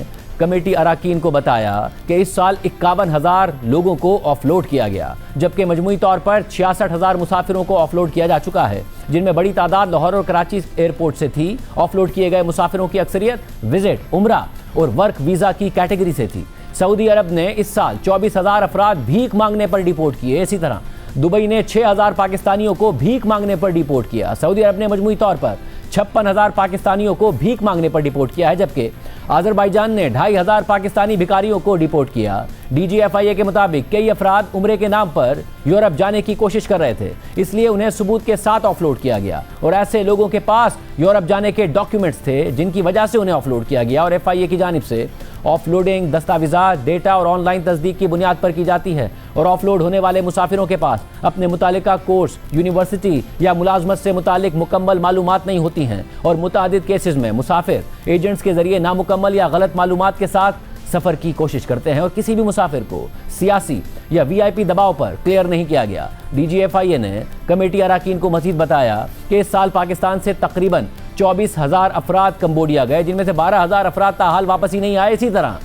कमेटी अराकीन को बताया कि इस साल 51,000 लोगों को ऑफलोड किया गया, जबकि मजमूई तौर पर 66,000 मुसाफिरों को ऑफलोड किया जा चुका है, जिनमें बड़ी तादाद लाहौर और कराची एयरपोर्ट से थी। ऑफलोड किए गए मुसाफिरों की अक्सरियत विजिट, उम्रा और वर्क वीज़ा की कैटेगरी से थी। सऊदी अरब ने इस साल 24,000 अफराद भीख मांगने पर डिपोर्ट किए। इसी तरह दुबई ने 6,000 पाकिस्तानियों को भीख मांगने पर डिपोर्ट किया। सऊदी अरब ने मजमूई तौर पर 56,000 पाकिस्तानियों को भीख मांगने पर डिपोर्ट किया है, जबकि अजरबैजान ने 2,500 पाकिस्तानी भिखारियों को डिपोर्ट किया। DG FIA के मुताबिक कई अफराद उम्रे के नाम पर यूरोप जाने की कोशिश कर रहे थे, इसलिए उन्हें सबूत के साथ ऑफलोड किया गया और ऐसे लोगों के पास यूरोप जाने के डॉक्यूमेंट्स थे, जिनकी वजह से उन्हें ऑफलोड किया गया। और FIA की जानिब से ऑफलोडिंग दस्तावेज़ात, डेटा और ऑनलाइन तस्दीक की बुनियाद पर की जाती है और ऑफलोड होने वाले मुसाफिरों के पास अपने मुतालिका कोर्स, यूनिवर्सिटी या मुलाजमत से मुतालिक मुकम्मल मालूमात नहीं होती हैं और मुतादिद केसेस में मुसाफिर एजेंट्स के जरिए नामुकम्मल या गलत मालूमात के साथ सफ़र की कोशिश करते हैं और किसी भी मुसाफिर को सियासी या VIP दबाव पर क्लियर नहीं किया गया। DG FIA ने कमेटी अराकीन को मज़ीद बताया कि इस साल पाकिस्तान से तकरीबन 24,000 अफराद कंबोडिया गए, जिनमें से 12,000 अफराद ताहाल वापस ही नहीं आए। इसी तरह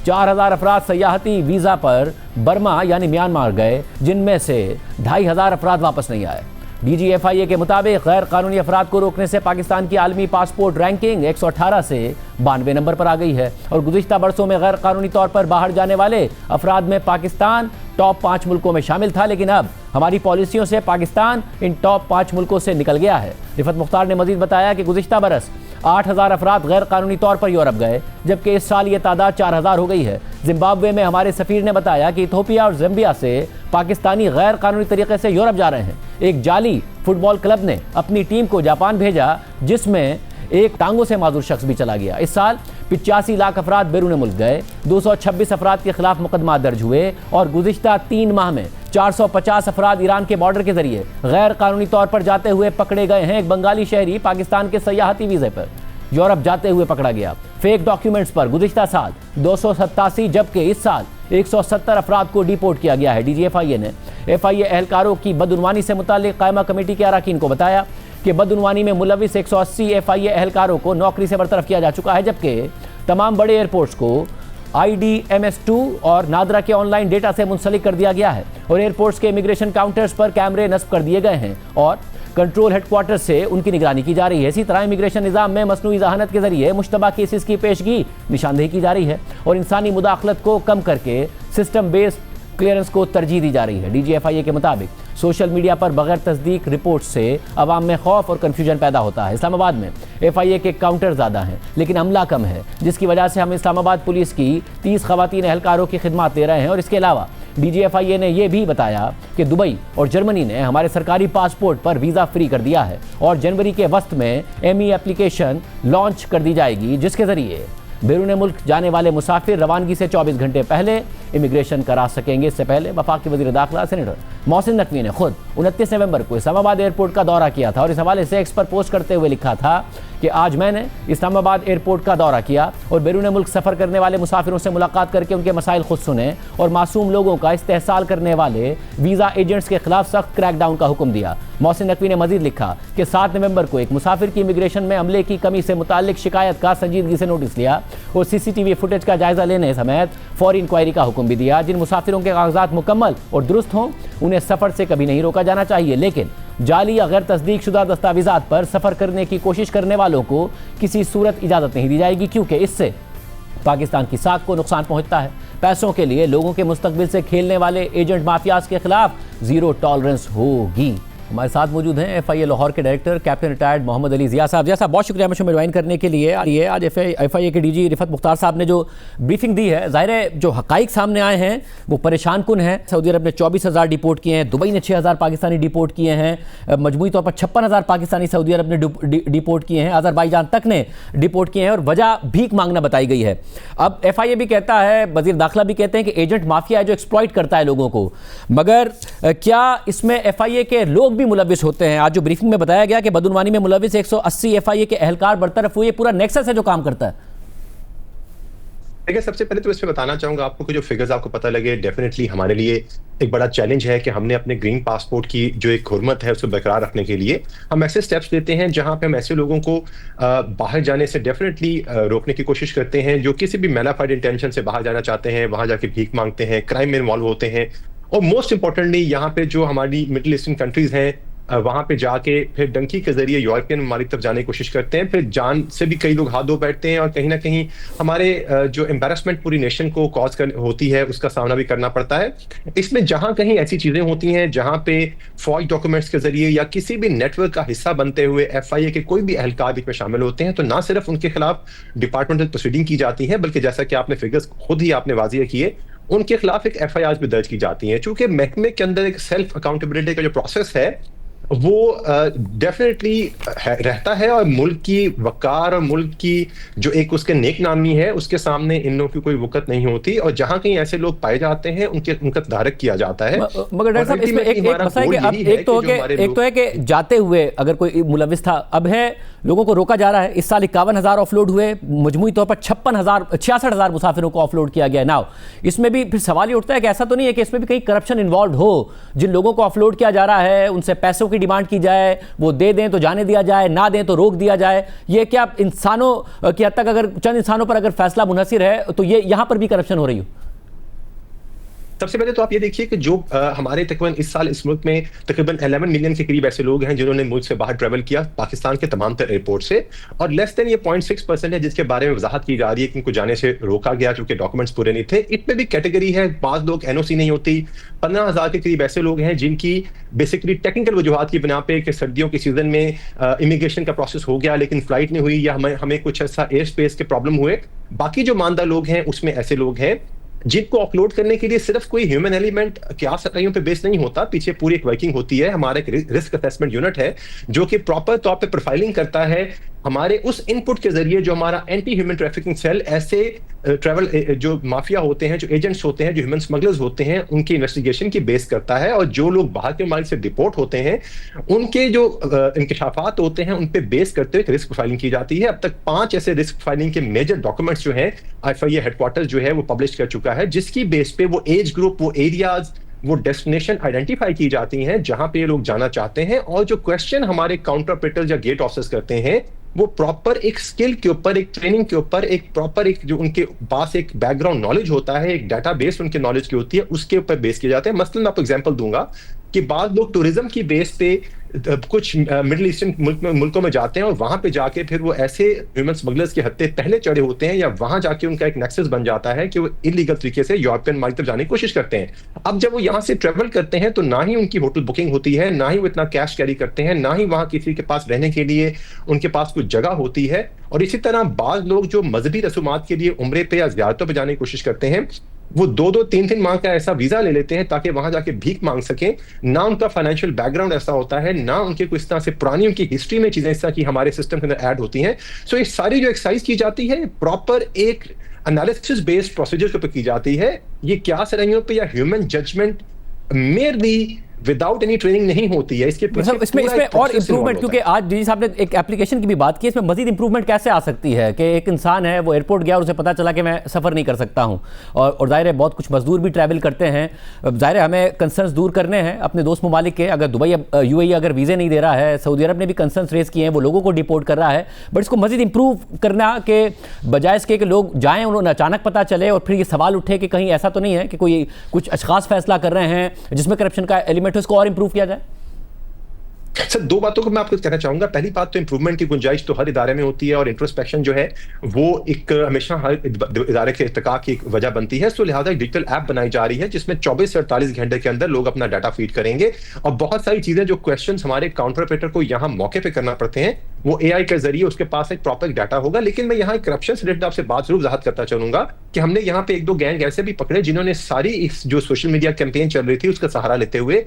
4,000 अफराद सयाहती वीज़ा पर बर्मा यानी म्यांमार गए, जिनमें से 2,500 अफराद वापस नहीं आए। DG FIA के मुताबिक गैर कानूनी अफराद को रोकने से पाकिस्तान की आलमी पासपोर्ट रैंकिंग 118 से 92 नंबर पर आ गई है और गुज़िश्ता बरसों में गैर कानूनी तौर पर बाहर जाने वाले अफराद में पाकिस्तान टॉप 5 मुल्कों में शामिल था, लेकिन अब हमारी पॉलिसियों से पाकिस्तान इन टॉप 5 मुल्कों से निकल गया है। रिफत मुख्तार ने मजीद बताया कि गुज़िश्ता बरस 8,000 अफराद गैर कानूनी तौर पर यूरोप गए, जबकि इस साल ये तादाद 4,000 हो गई है। जिम्बाब्वे में हमारे सफ़ीर ने बताया कि इथोपिया और ज़ाम्बिया से पाकिस्तानी गैर कानूनी तरीके से यूरोप जा रहे हैं। एक जाली फुटबॉल क्लब ने अपनी टीम को जापान भेजा, जिसमें एक टांगों से माजूर शख्स भी चला गया। इस साल 85 लाख अफराद बैरून मुल्क गए, 226 अफराद के खिलाफ मुकदमा दर्ज हुए और गुज़िश्ता 3 माह में 450 अफराद ईरान के बॉर्डर के जरिए गैर कानूनी तौर पर जाते हुए पकड़े गए हैं। एक बंगाली शहरी पाकिस्तान के सयाहती वीज़े पर यूरोप जाते हुए पकड़ा गया। फेक डॉक्यूमेंट्स पर गुज़िश्ता साल 287, जबकि इस साल 170 अफराद को डिपोर्ट किया गया है। DG FIA ने FIA एहलकारों की बदउनवानी से मुताल्लिक कायमा कमेटी के अराकीन को बताया कि बदउनवानी में मुलविस 180 FIA एहलकारों को नौकरी से बरतरफ किया जा चुका है, जबकि तमाम बड़े एयरपोर्ट्स को IDMS2 और नादरा के ऑनलाइन डेटा से मुंसलिक कर दिया गया है और एयरपोर्ट्स के इमिग्रेशन काउंटर्स पर कैमरे नस्ब कर दिए गए हैं और कंट्रोल हेडक्वार्टर से उनकी निगरानी की जा रही है। इसी तरह इमिग्रेशन निज़ाम में मसनूई ज़हानत के जरिए मुश्तबा केसेस की पेशगी निशानदेही की जा रही है और इंसानी मुदाखलत को कम करके सिस्टम बेस्ड क्लियरेंस को तरजीह दी जा रही है। DGFIA के मुताबिक सोशल मीडिया पर बगैर तस्दीक रिपोर्ट से अवाम में खौफ और कन्फ्यूजन पैदा होता है। इस्लामाबाद में FIA के काउंटर ज़्यादा हैं लेकिन अमला कम है, जिसकी वजह से हम इस्लामाबाद पुलिस की 30 ख़वातीन एहलकारों की खिदमत दे रहे हैं। और इसके अलावा DGFIA ने यह भी बताया कि दुबई और जर्मनी ने हमारे सरकारी पासपोर्ट पर वीज़ा फ्री कर दिया है और जनवरी के वस्त में ME एप्लीकेशन लॉन्च कर दी जाएगी, जिसके ज़रिए बैरून मुल्क जाने वाले मुसाफिर रवानगी से 24 घंटे पहले इमिग्रेशन करा सकेंगे। इससे पहले वफाकी वज़ीर दाखिला सेनेटर मोहसिन नकवी ने खुद 29 नवंबर को इस्लामाबाद एयरपोर्ट का दौरा किया था और इस हवाले से एक्स पर पोस्ट करते हुए लिखा था कि आज मैंने इस्लामाबाद एयरपोर्ट का दौरा किया और बैरून मुल्क सफ़र करने वाले मुसाफिरों से मुलाकात करके उनके मसाइल खुद सुने और मासूम लोगों का इस्तेहसाल करने वाले वीज़ा एजेंट्स के खिलाफ सख्त क्रैकडाउन का हुक्म दिया। मोहसिन नकवी ने मजीद लिखा कि 7 नवंबर को एक मुसाफिर की इमिग्रेशन में अमले की कमी से मुताल्लिक शिकायत का संजीदगी से नोटिस लिया और CCTV फुटेज का जायजा लेने समेत फौरी इंक्वायरी का हुक्म भी दिया। जिन मुसाफिरों के कागजात मुकम्मल और दुरुस्त हों उन्हें सफ़र से कभी नहीं रोका जाना चाहिए, लेकिन जाली या गैर तस्दीक शुदा दस्तावेजात पर सफ़र करने की कोशिश करने वालों को किसी सूरत इजाज़त नहीं दी जाएगी, क्योंकि इससे पाकिस्तान की साख को नुकसान पहुंचता है। पैसों के लिए लोगों के मुस्तकबिल से खेलने वाले एजेंट माफियाज के खिलाफ ज़ीरो टॉलरेंस होगी। हमारे साथ मौजूद हैं FIA लाहौर के director captain retired Mohammad Ali Zia Sahab. Zia साहब, बहुत शुक्रिया मुझे ज्वाइन करने के लिए। आज FIA के DG रिफत मुख्तार साहब ने जो ब्रीफिंग दी है, ज़ाहिर है जो हक़ाइक़ सामने आए हैं वो परेशान कुन हैं। सऊदी अरब ने 24,000 डिपोर्ट किए हैं, दुबई ने 6,000 पाकिस्तानी डिपोर्ट किए हैं, मजमूई तौर पर 56,000 पाकिस्तानी सऊदी अरब ने डिपोर्ट किए हैं, अज़रबैजान तक ने डिपोर्ट किए हैं और वजह भीख मांगना बताई गई है। अब FIA भी कहता है, वज़ीर दाखिला भी कहते हैं कि एजेंट माफिया है जो एक्सप्लॉइट करता है लोगों को, मगर क्या इसमें FIA के लोग भी मुलविस होते हैं? आज जो ब्रीफिंग में बताया गया कि बदउनवानी में मुलविस 180 FIA के एहलकार बरतरफ हुए, पूरा नेक्सस है जो काम करता है। देखिए, सबसे पहले तो इसमें बताना चाहूंगा आपको कि जो फिगर्स आपको पता लगे, डेफिनेटली हमारे लिए एक बड़ा चैलेंज है कि हमने अपने ग्रीन पासपोर्ट की जो एक हुर्मत है उसको बरकरार रखने के लिए हम ऐसे स्टेप्स लेते हैं जहां पे हम ऐसे लोगों को बाहर जाने से डेफिनेटली रोकने की कोशिश करते हैं जो किसी भी मैलाफाइड इंटेंशन से बाहर जाना चाहते हैं, वहां जाके भीख मांगते हैं, क्राइम में इन्वॉल्व होते हैं। और मोस्ट इंपॉर्टेंटली यहाँ पे जो हमारी मिडिल ईस्टर्न कंट्रीज हैं वहां पे जाके फिर डंकी के जरिए यूरोपियन ममालिक तक जाने की कोशिश करते हैं, फिर जान से भी कई लोग हाथ धो बैठते हैं और कहीं ना कहीं हमारे जो एम्बेरसमेंट पूरी नेशन को कॉज होती है उसका सामना भी करना पड़ता है। इसमें जहां कहीं ऐसी चीजें होती हैं जहां पे फॉल्स डॉक्यूमेंट्स के जरिए या किसी भी नेटवर्क का हिस्सा बनते हुए FIA के कोई भी एहलकार बीच में शामिल होते हैं, तो ना सिर्फ उनके खिलाफ डिपार्टमेंटल प्रोसीडिंग की जाती है, बल्कि जैसा कि आपने फिगर्स खुद ही आपने वाजिया किए, उनके खिलाफ एक FIR भी दर्ज की जाती है। चूंकि महकमे के अंदर एक सेल्फ अकाउंटेबिलिटी का जो प्रोसेस है वो डेफिनेटली रहता है और मुल्क की वकार और मुल्क की जो एक उसके नेक नामी है उसके सामने इन लोगों की कोई वक़्त नहीं होती और जहां कहीं ऐसे लोग पाए जाते हैं उनका तदारक किया जाता है। मगर डॉक्टर साहब, इसमें एक मसला है कि अब एक तो है कि जाते हुए अगर कोई मुलविस था, अब है लोगों को रोका जा रहा है। इस साल 51,000 ऑफलोड हुए, मजमूई तौर पर 66,000 मुसाफिरों को ऑफलोड किया गया। नाउ इसमें भी फिर सवाल ये उठता है कि ऐसा तो नहीं है कि इसमें भी कहीं करप्शन इन्वॉल्व हो? जिन लोगों को ऑफलोड किया जा रहा है उनसे पैसों की डिमांड की जाए, वो दे दें तो जाने दिया जाए, ना दें तो रोक दिया जाए। ये क्या इंसानों की हद तक, अगर चंद इंसानों पर अगर फैसला मुनहसिर है तो ये यहां पर भी करप्शन हो रही हो? सबसे पहले तो आप ये देखिए कि जो हमारे तकरीबन इस साल इस मुल्क में तकरीबन 11 मिलियन के करीब ऐसे लोग हैं जिन्होंने मुल्क से बाहर ट्रैवल किया पाकिस्तान के तमाम तर एयरपोर्ट से, और लेस देन ये 0.6% है जिसके बारे में वजाहत की जा रही है कि इनको जाने से रोका गया क्योंकि डॉक्यूमेंट्स पूरे नहीं थे। इसमें भी कैटेगरी है, 5 लोग NOC नहीं होती, 15,000 के करीब ऐसे लोग हैं जिनकी बेसिकली टेक्निकल वजूहत की बिना पे कि सर्दियों के सीजन में इमिग्रेशन का प्रोसेस हो गया लेकिन फ्लाइट नहीं हुई या हमें कुछ ऐसा एयर स्पेस के प्रॉब्लम हुए। बाकी जो मानदा लोग हैं उसमें ऐसे लोग हैं जिनको अपलोड करने के लिए सिर्फ कोई ह्यूमन एलिमेंट क्या सतहियों पे बेस नहीं होता, पीछे पूरी एक वर्किंग होती है। हमारा एक रिस्क असेसमेंट यूनिट है जो कि प्रॉपर तौर पे प्रोफाइलिंग करता है हमारे उस इनपुट के जरिए जो हमारा एंटी ह्यूमन ट्रैफिकिंग सेल ऐसे ट्रैवल जो माफिया होते हैं, जो एजेंट्स होते हैं, जो ह्यूमन स्मगलर्स होते हैं, उनकी इन्वेस्टिगेशन की बेस करता है। और जो लोग बाहर के मालिक से डिपोर्ट होते हैं उनके जो इंकशाफात होते हैं उन पे बेस करते हुए रिस्क प्रोफाइलिंग की जाती है। अब तक 5 ऐसे रिस्क प्रोफाइलिंग के मेजर डॉक्यूमेंट्स जो हैं FIA हेडक्वार्टर जो है वो पब्लिश कर चुका है, जिसकी बेस पे वो एज ग्रुप, वो एरियाज, वो डेस्टिनेशन आइडेंटिफाई की जाती हैं जहां पे ये लोग जाना चाहते हैं। और जो क्वेश्चन हमारे काउंटर ऑपरेटर्स या गेट ऑफिसर्स करते हैं वो प्रॉपर एक स्किल के ऊपर, एक ट्रेनिंग के ऊपर, एक प्रॉपर एक जो उनके पास एक बैकग्राउंड नॉलेज होता है, एक डाटाबेस उनके नॉलेज की होती है, उसके ऊपर बेस किए जाते हैं। मसलन मैं आपको एग्जांपल दूंगा कि बाद लोग टूरिज्म की बेस पे कुछ मिडिल ईस्टर्न मुल्कों में जाते हैं और वहां पे जाके फिर वो ऐसे ह्यूमन स्मगलर्स के हत्थे पहले चढ़े होते हैं, या वहां जाके उनका एक नेक्सस बन जाता है कि वो इलीगल तरीके से यूरोपियन मार्केट तक जाने की कोशिश करते हैं। अब जब वो यहाँ से ट्रेवल करते हैं तो ना ही उनकी होटल बुकिंग होती है, ना ही वो इतना कैश कैरी करते हैं, ना ही वहां किसी के पास रहने के लिए उनके पास कुछ जगह होती है। और इसी तरह बाज लोग जो मजहबी रसूमात के लिए उम्रे पे या ज़ियारतों पे जाने की कोशिश करते हैं, वो 2-3 माह का ऐसा वीजा ले लेते हैं ताकि वहां जाके भीख मांग सकें। ना उनका फाइनेंशियल बैकग्राउंड ऐसा होता है, ना उनके कोई इस तरह से पुरानी उनकी हिस्ट्री में चीजें इस तरह की हमारे सिस्टम के अंदर ऐड होती हैं। सो ये सारी जो एक्सरसाइज की जाती है प्रॉपर एक एनालिसिस बेस्ड प्रोसीजर के ऊपर की जाती है। ये क्या सराइयों पे या human judgment merely without any training नहीं होती है। इसके मतलब इसमें और इंप्रूवमेंट, क्योंकि आज जी साहब ने एक एप्लीकेशन की भी बात की, इसमें मजीद इंप्रूवमेंट कैसे आ सकती है कि एक इंसान है वो एयरपोर्ट गया और उसे पता चला कि मैं सफ़र नहीं कर सकता हूं, और ज़ाहिर है बहुत कुछ मजदूर भी ट्रैवल करते हैं, ज़ाहिर है हमें कंसर्न्स दूर करने हैं अपने दोस्त ममालिक के। अगर दुबई यूएई अगर वीज़े नहीं दे रहा है, सऊदी अरब ने भी कंसर्न्स रेज किए हैं, वो लोगों को डिपोर्ट कर रहा है, बट इसको मजीद इंप्रूव करना के बजाय इसके कि लोग जाएँ उन्होंने अचानक पता चले और फिर ये सवाल उठे कि कहीं ऐसा तो नहीं है कि कोई कुछ अशखास फैसला कर रहे हैं जिसमें करप्शन का एलिमेंट है, उसको और इंप्रूव किया जाए। सर, दो बातों को मैं आपको कहना चाहूंगा। पहली बात तो इंप्रूवमेंट की गुंजाइश तो हर इदारे में होती है, और इंट्रोस्पेक्शन जो है वो एक हमेशा हर इदारे के इर्तिका की एक वजह बनती है। सो लिहाजा एक डिजिटल ऐप बनाई जा रही है जिसमें 24 से 48 घंटे के अंदर लोग अपना डाटा फीड करेंगे, और बहुत सारी चीजें जो क्वेश्चंस हमारे काउंटर ऑपरेटर को यहाँ मौके पे करना पड़ते हैं वो एआई के जरिए उसके पास एक प्रॉपर डाटा होगा। लेकिन मैं यहाँ करप्शन से रिलेटेड आपसे बात जरूर वजाहत करता चलूंगा कि हमने यहाँ पे 1-2 गैंग ऐसे भी पकड़े जिन्होंने सारी इस जो सोशल मीडिया कैंपेन चल रही थी उसका सहारा लेते हुए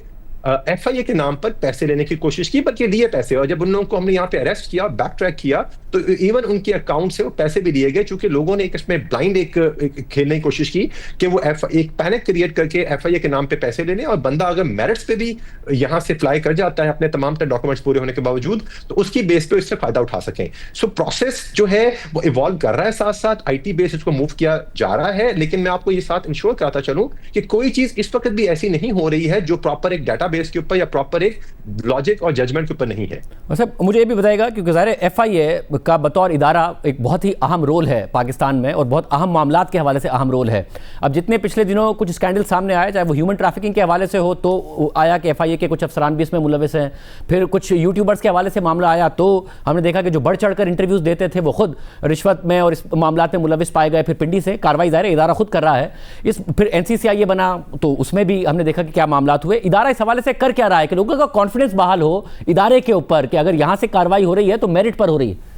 एफआईए के नाम पर पैसे लेने की कोशिश की, बल्कि लिए पैसे। और जब उन लोगों को हमने यहाँ पे अरेस्ट किया, बैक ट्रैक किया, तो इवन उनके अकाउंट से वो पैसे भी लिए गए, क्योंकि लोगों ने एक इसमें ब्लाइंड एक खेलने की कोशिश की कि वो एक पैनिक क्रिएट करके एफआईए के नाम पे पैसे लेने, और बंदा अगर मेरिट्स पे भी यहाँ से फ्लाई कर जाता है अपने तमाम डॉक्यूमेंट्स पूरे होने के बावजूद, तो उसकी बेस पे इससे फायदा उठा सकें। सो प्रोसेस जो है वो इवॉल्व कर रहा है, साथ साथ आईटी बेस इसको मूव किया जा रहा है। लेकिन मैं आपको ये साथ इंश्योर कराता चलूं कि कोई चीज इस वक्त भी ऐसी नहीं हो रही है जो प्रॉपर एक डाटाबेस के ऊपर या प्रॉपर एक लॉजिक और जजमेंट के ऊपर नहीं है। मतलब मुझे ये भी बताएगा, क्योंकि ज़ाहिर है एफआईए का बतौर इदारा एक बहुत ही अहम रोल है पाकिस्तान में, और बहुत अहम मामलात के हवाले से अहम रोल है। अब जितने पिछले दिनों कुछ स्कैंडल सामने आए, चाहे वो ह्यूमन ट्रैफिकिंग के हवाले से हो तो आया कि एफआईए के कुछ अफसरान भी इसमें मुलविस हैं, फिर कुछ यूट्यूबर्स के हवाले से मामला आया तो हमने देखा कि जो बढ़ चढ़ कर इंटरव्यूज़ देते थे वो खुद रिश्वत में और इस मामलात में मुलविस पाए गए। फिर पिंडी से कार्रवाई ज़ाहिर इदारा खुद कर रहा है। फिर एनसीसीआई बना तो उसमें भी हमने देखा कि क्या मामलात हुए। इदारा इस हवाले से कर क्या रहा है कि लोगों का कॉन्फिडेंस बहाल हो इदारे के ऊपर कि अगर यहां से कार्रवाई हो रही है तो मेरिट पर हो रही है।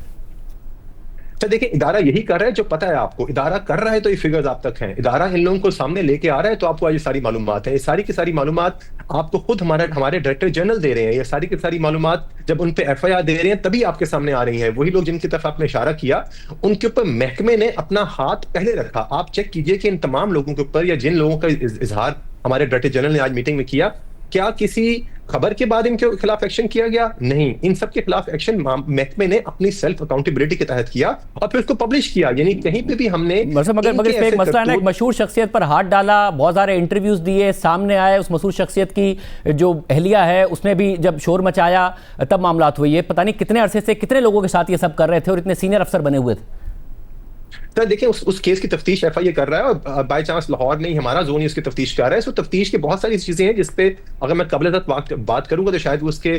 तो देखिए, इदारा यही कर रहा है जो पता है आपको। इदारा कर रहा है तो ये फिगर्स आप तक हैं। इदारा इन लोगों को सामने लेके आ रहा है तो आपको आज ये सारी मालूमात है। ये सारी की सारी मालूमात आपको खुद हमारे डायरेक्टर जनरल दे रहे हैं। ये सारी की सारी मालूमात जब उन पे एफआईआर दे रहे हैं तभी आपके सामने आ रही हैं। वही लोग जिनकी तरफ आपने इशारा किया उनके ऊपर महकमे ने अपना हाथ पहले रखा। आप चेक कीजिए कि इन तमाम लोगों के ऊपर या जिन लोगों का इजहार हमारे डायरेक्टर जनरल ने आज मीटिंग में किया, क्या किसी खबर के बाद इनके खिलाफ एक्शन किया गया? नहीं। इन सब के खिलाफ एक्शन महकमे ने अपनी सेल्फ अकाउंटेबिलिटी के तहत किया और फिर उसको पब्लिश किया। यानी कहीं पे भी हमने मगर इसमें एक मसला है ना, एक मशहूर शख्सियत पर हाथ डाला, बहुत सारे इंटरव्यूज दिए, सामने आए, उस मशहूर शख्सियत की जो अहलिया है उसने भी जब शोर मचाया तब मामलात हुई है। पता नहीं कितने अरसे से कितने लोगों के साथ ये सब कर रहे थे और इतने सीनियर अफसर बने हुए थे। तो देखिए, उस केस की तफ्तीश एफआईए कर रहा है और बाय चांस लाहौर नहीं हमारा जोन ही उसकी तफ्तीश कर रहा है। सो तफ्तीश की बहुत सारी चीजें हैं जिसपे अगर मैं कबल तक बात करूंगा तो शायद उसके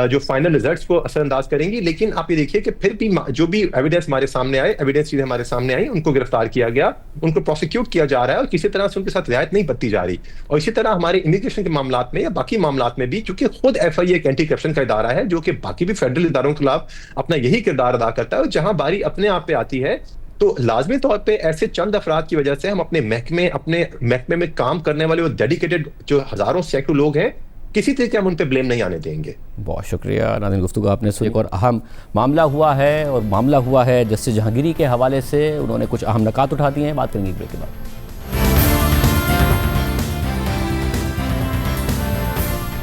जो फाइनल रिजल्ट्स को असरअंदाज करेंगी। लेकिन आप ये देखिए कि फिर भी जो भी एविडेंस हमारे सामने आए, एविडेंस चीजें हमारे सामने आई, उनको गिरफ्तार किया गया, उनको प्रोसिक्यूट किया जा रहा है और किसी तरह से उनके साथ रियायत नहीं बरती जा रही। और इसी तरह हमारे इमिग्रेशन के मामलात में या बाकी मामलात में भी, क्योंकि खुद एफआईए एक एंटी करप्शन का इदारा है जो कि बाकी भी फेडरल इदारों के खिलाफ अपना यही किरदार अदा करता है। और जहां बारी अपने आप पे आती है तो लाजमी तौर पे ऐसे चंद अफराद की वजह से हम अपने महकमे में काम करने वाले वो डेडिकेटेड जो हजारों सैकड़ों लोग हैं, किसी तरीके हम उन पे ब्लेम नहीं आने देंगे। बहुत शुक्रिया नाज़रीन, गुफ्तगू आपने सुनी। एक और अहम मामला हुआ है जस्टिस जहांगीरी के हवाले से, उन्होंने कुछ अहम नकात उठा दिए हैं। बात करेंगे ब्रेक के बाद।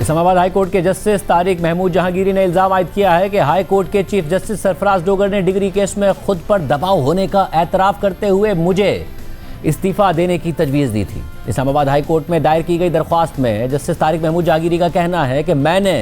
इस्लामाबाद हाई कोर्ट के जस्टिस तारिक महमूद जहांगीरी ने इल्ज़ाम आयद किया है कि हाई कोर्ट के चीफ जस्टिस सरफराज डोगर ने डिग्री केस में खुद पर दबाव होने का एतराफ़ करते हुए मुझे इस्तीफ़ा देने की तजवीज़ दी थी। इस्लामाबाद हाई कोर्ट में दायर की गई दरख्वास्त में जस्टिस तारिक महमूद जहांगीरी का कहना है कि मैंने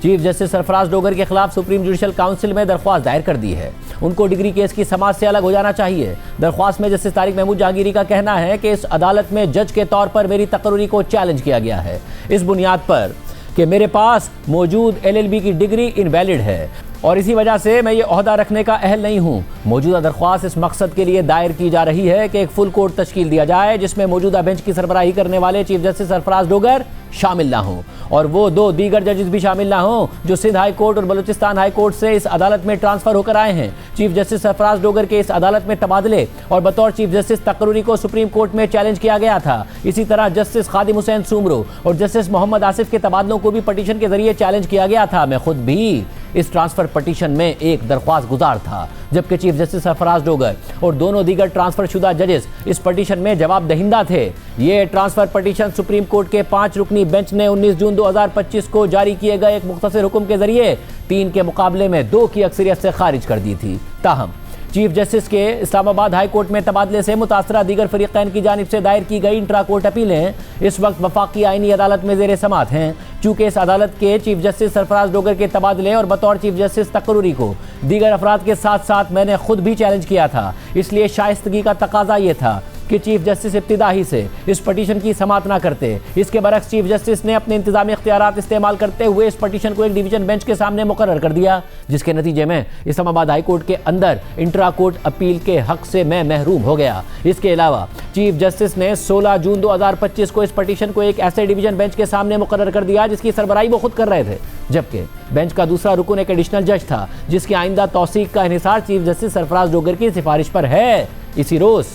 चीफ जस्टिस सरफराज डोगर के खिलाफ सुप्रीम जुडिशल काउंसिल में दरख्वास्त दायर कर दी है। उनको डिग्री केस की समाज से अलग हो जाना चाहिए। दरख्वास्त में जस्टिस तारिक महमूद जहांगीरी का कहना है कि इस अदालत में जज के तौर पर मेरी तकर्री को चैलेंज किया गया है। इस बुनियाद पर कि मेरे पास मौजूद LLB की डिग्री इनवैलिड है और इसी वजह से मैं ये ओहदा रखने का अहल नहीं हूँ। मौजूदा दरख्वास्त इस मकसद के लिए दायर की जा रही है कि एक फुल कोर्ट तश्कील दिया जाए जिसमें मौजूदा बेंच की सरबराही करने वाले चीफ जस्टिस सरफराज डोगर शामिल ना हों और वो 2 दीगर जजेस भी शामिल ना हों जो सिंध हाई कोर्ट और बलूचिस्तान हाई कोर्ट से इस अदालत में ट्रांसफर होकर आए हैं। चीफ जस्टिस सरफराज डोगर के इस अदालत में तबादले और बतौर चीफ जस्टिस तकरूरी को सुप्रीम कोर्ट में चैलेंज किया गया था। इसी तरह जस्टिस खादिम हुसैन सुमरो और जस्टिस मोहम्मद आसिफ के तबादलों को भी पटिशन के जरिए चैलेंज किया गया था। मैं खुद भी इस ट्रांसफर पटिशन में एक दरख्वास्त गुजार था, जबकि चीफ जस्टिस सरफराज डोगर और दोनों दीगर ट्रांसफर शुदा जजेस इस पटिशन में जवाब दहिंदा थे। ये ट्रांसफर पटिशन सुप्रीम कोर्ट के 5 रुकनी बेंच ने 19 जून 2025 को जारी किए गए एक मुख्तसर हुक्म के जरिए 3 के मुकाबले में 2 की अक्सरियत से खारिज कर दी थी। ताहम चीफ जस्टिस के इस्लामाबाद हाई कोर्ट में तबादले से मुतासरा दीगर फरीकैन की जानिब से दायर की गई इंट्रा कोर्ट अपीलें इस वक्त वफाकी आईनी अदालत में ज़ेर समात हैं। चूँकि इस अदालत के चीफ जस्टिस सरफराज डोगर के तबादले और बतौर चीफ जस्टिस तकरूरी को दीगर अफराद के साथ साथ मैंने खुद भी चैलेंज किया था, इसलिए शाइस्तगी का तकाजा ये था कि चीफ जस्टिस इब्तिदाई से इस पटिशन की समाअत ना करते। इसके बरक्स चीफ जस्टिस ने अपने इंतजामी इख्तियारात इस्तेमाल करते हुए इस पटिशन को एक डिवीजन बेंच के सामने मुकर्रर कर दिया, जिसके नतीजे में इस्लामाबाद हाई कोर्ट के अंदर इंट्रा कोर्ट अपील के हक से मैं महरूम हो गया। इसके अलावा चीफ जस्टिस ने 16 जून 2025 को इस पटिशन को एक ऐसे डिवीजन बेंच के सामने मुकर्रर कर दिया जिसकी सरबराही वो खुद कर रहे थे, जबकि बेंच का दूसरा रुकन एक एडिशनल जज था जिसकी आइंदा तौसीक का इन्हिसार चीफ जस्टिस सरफराज डोगर की सिफारिश पर है। इसी रोज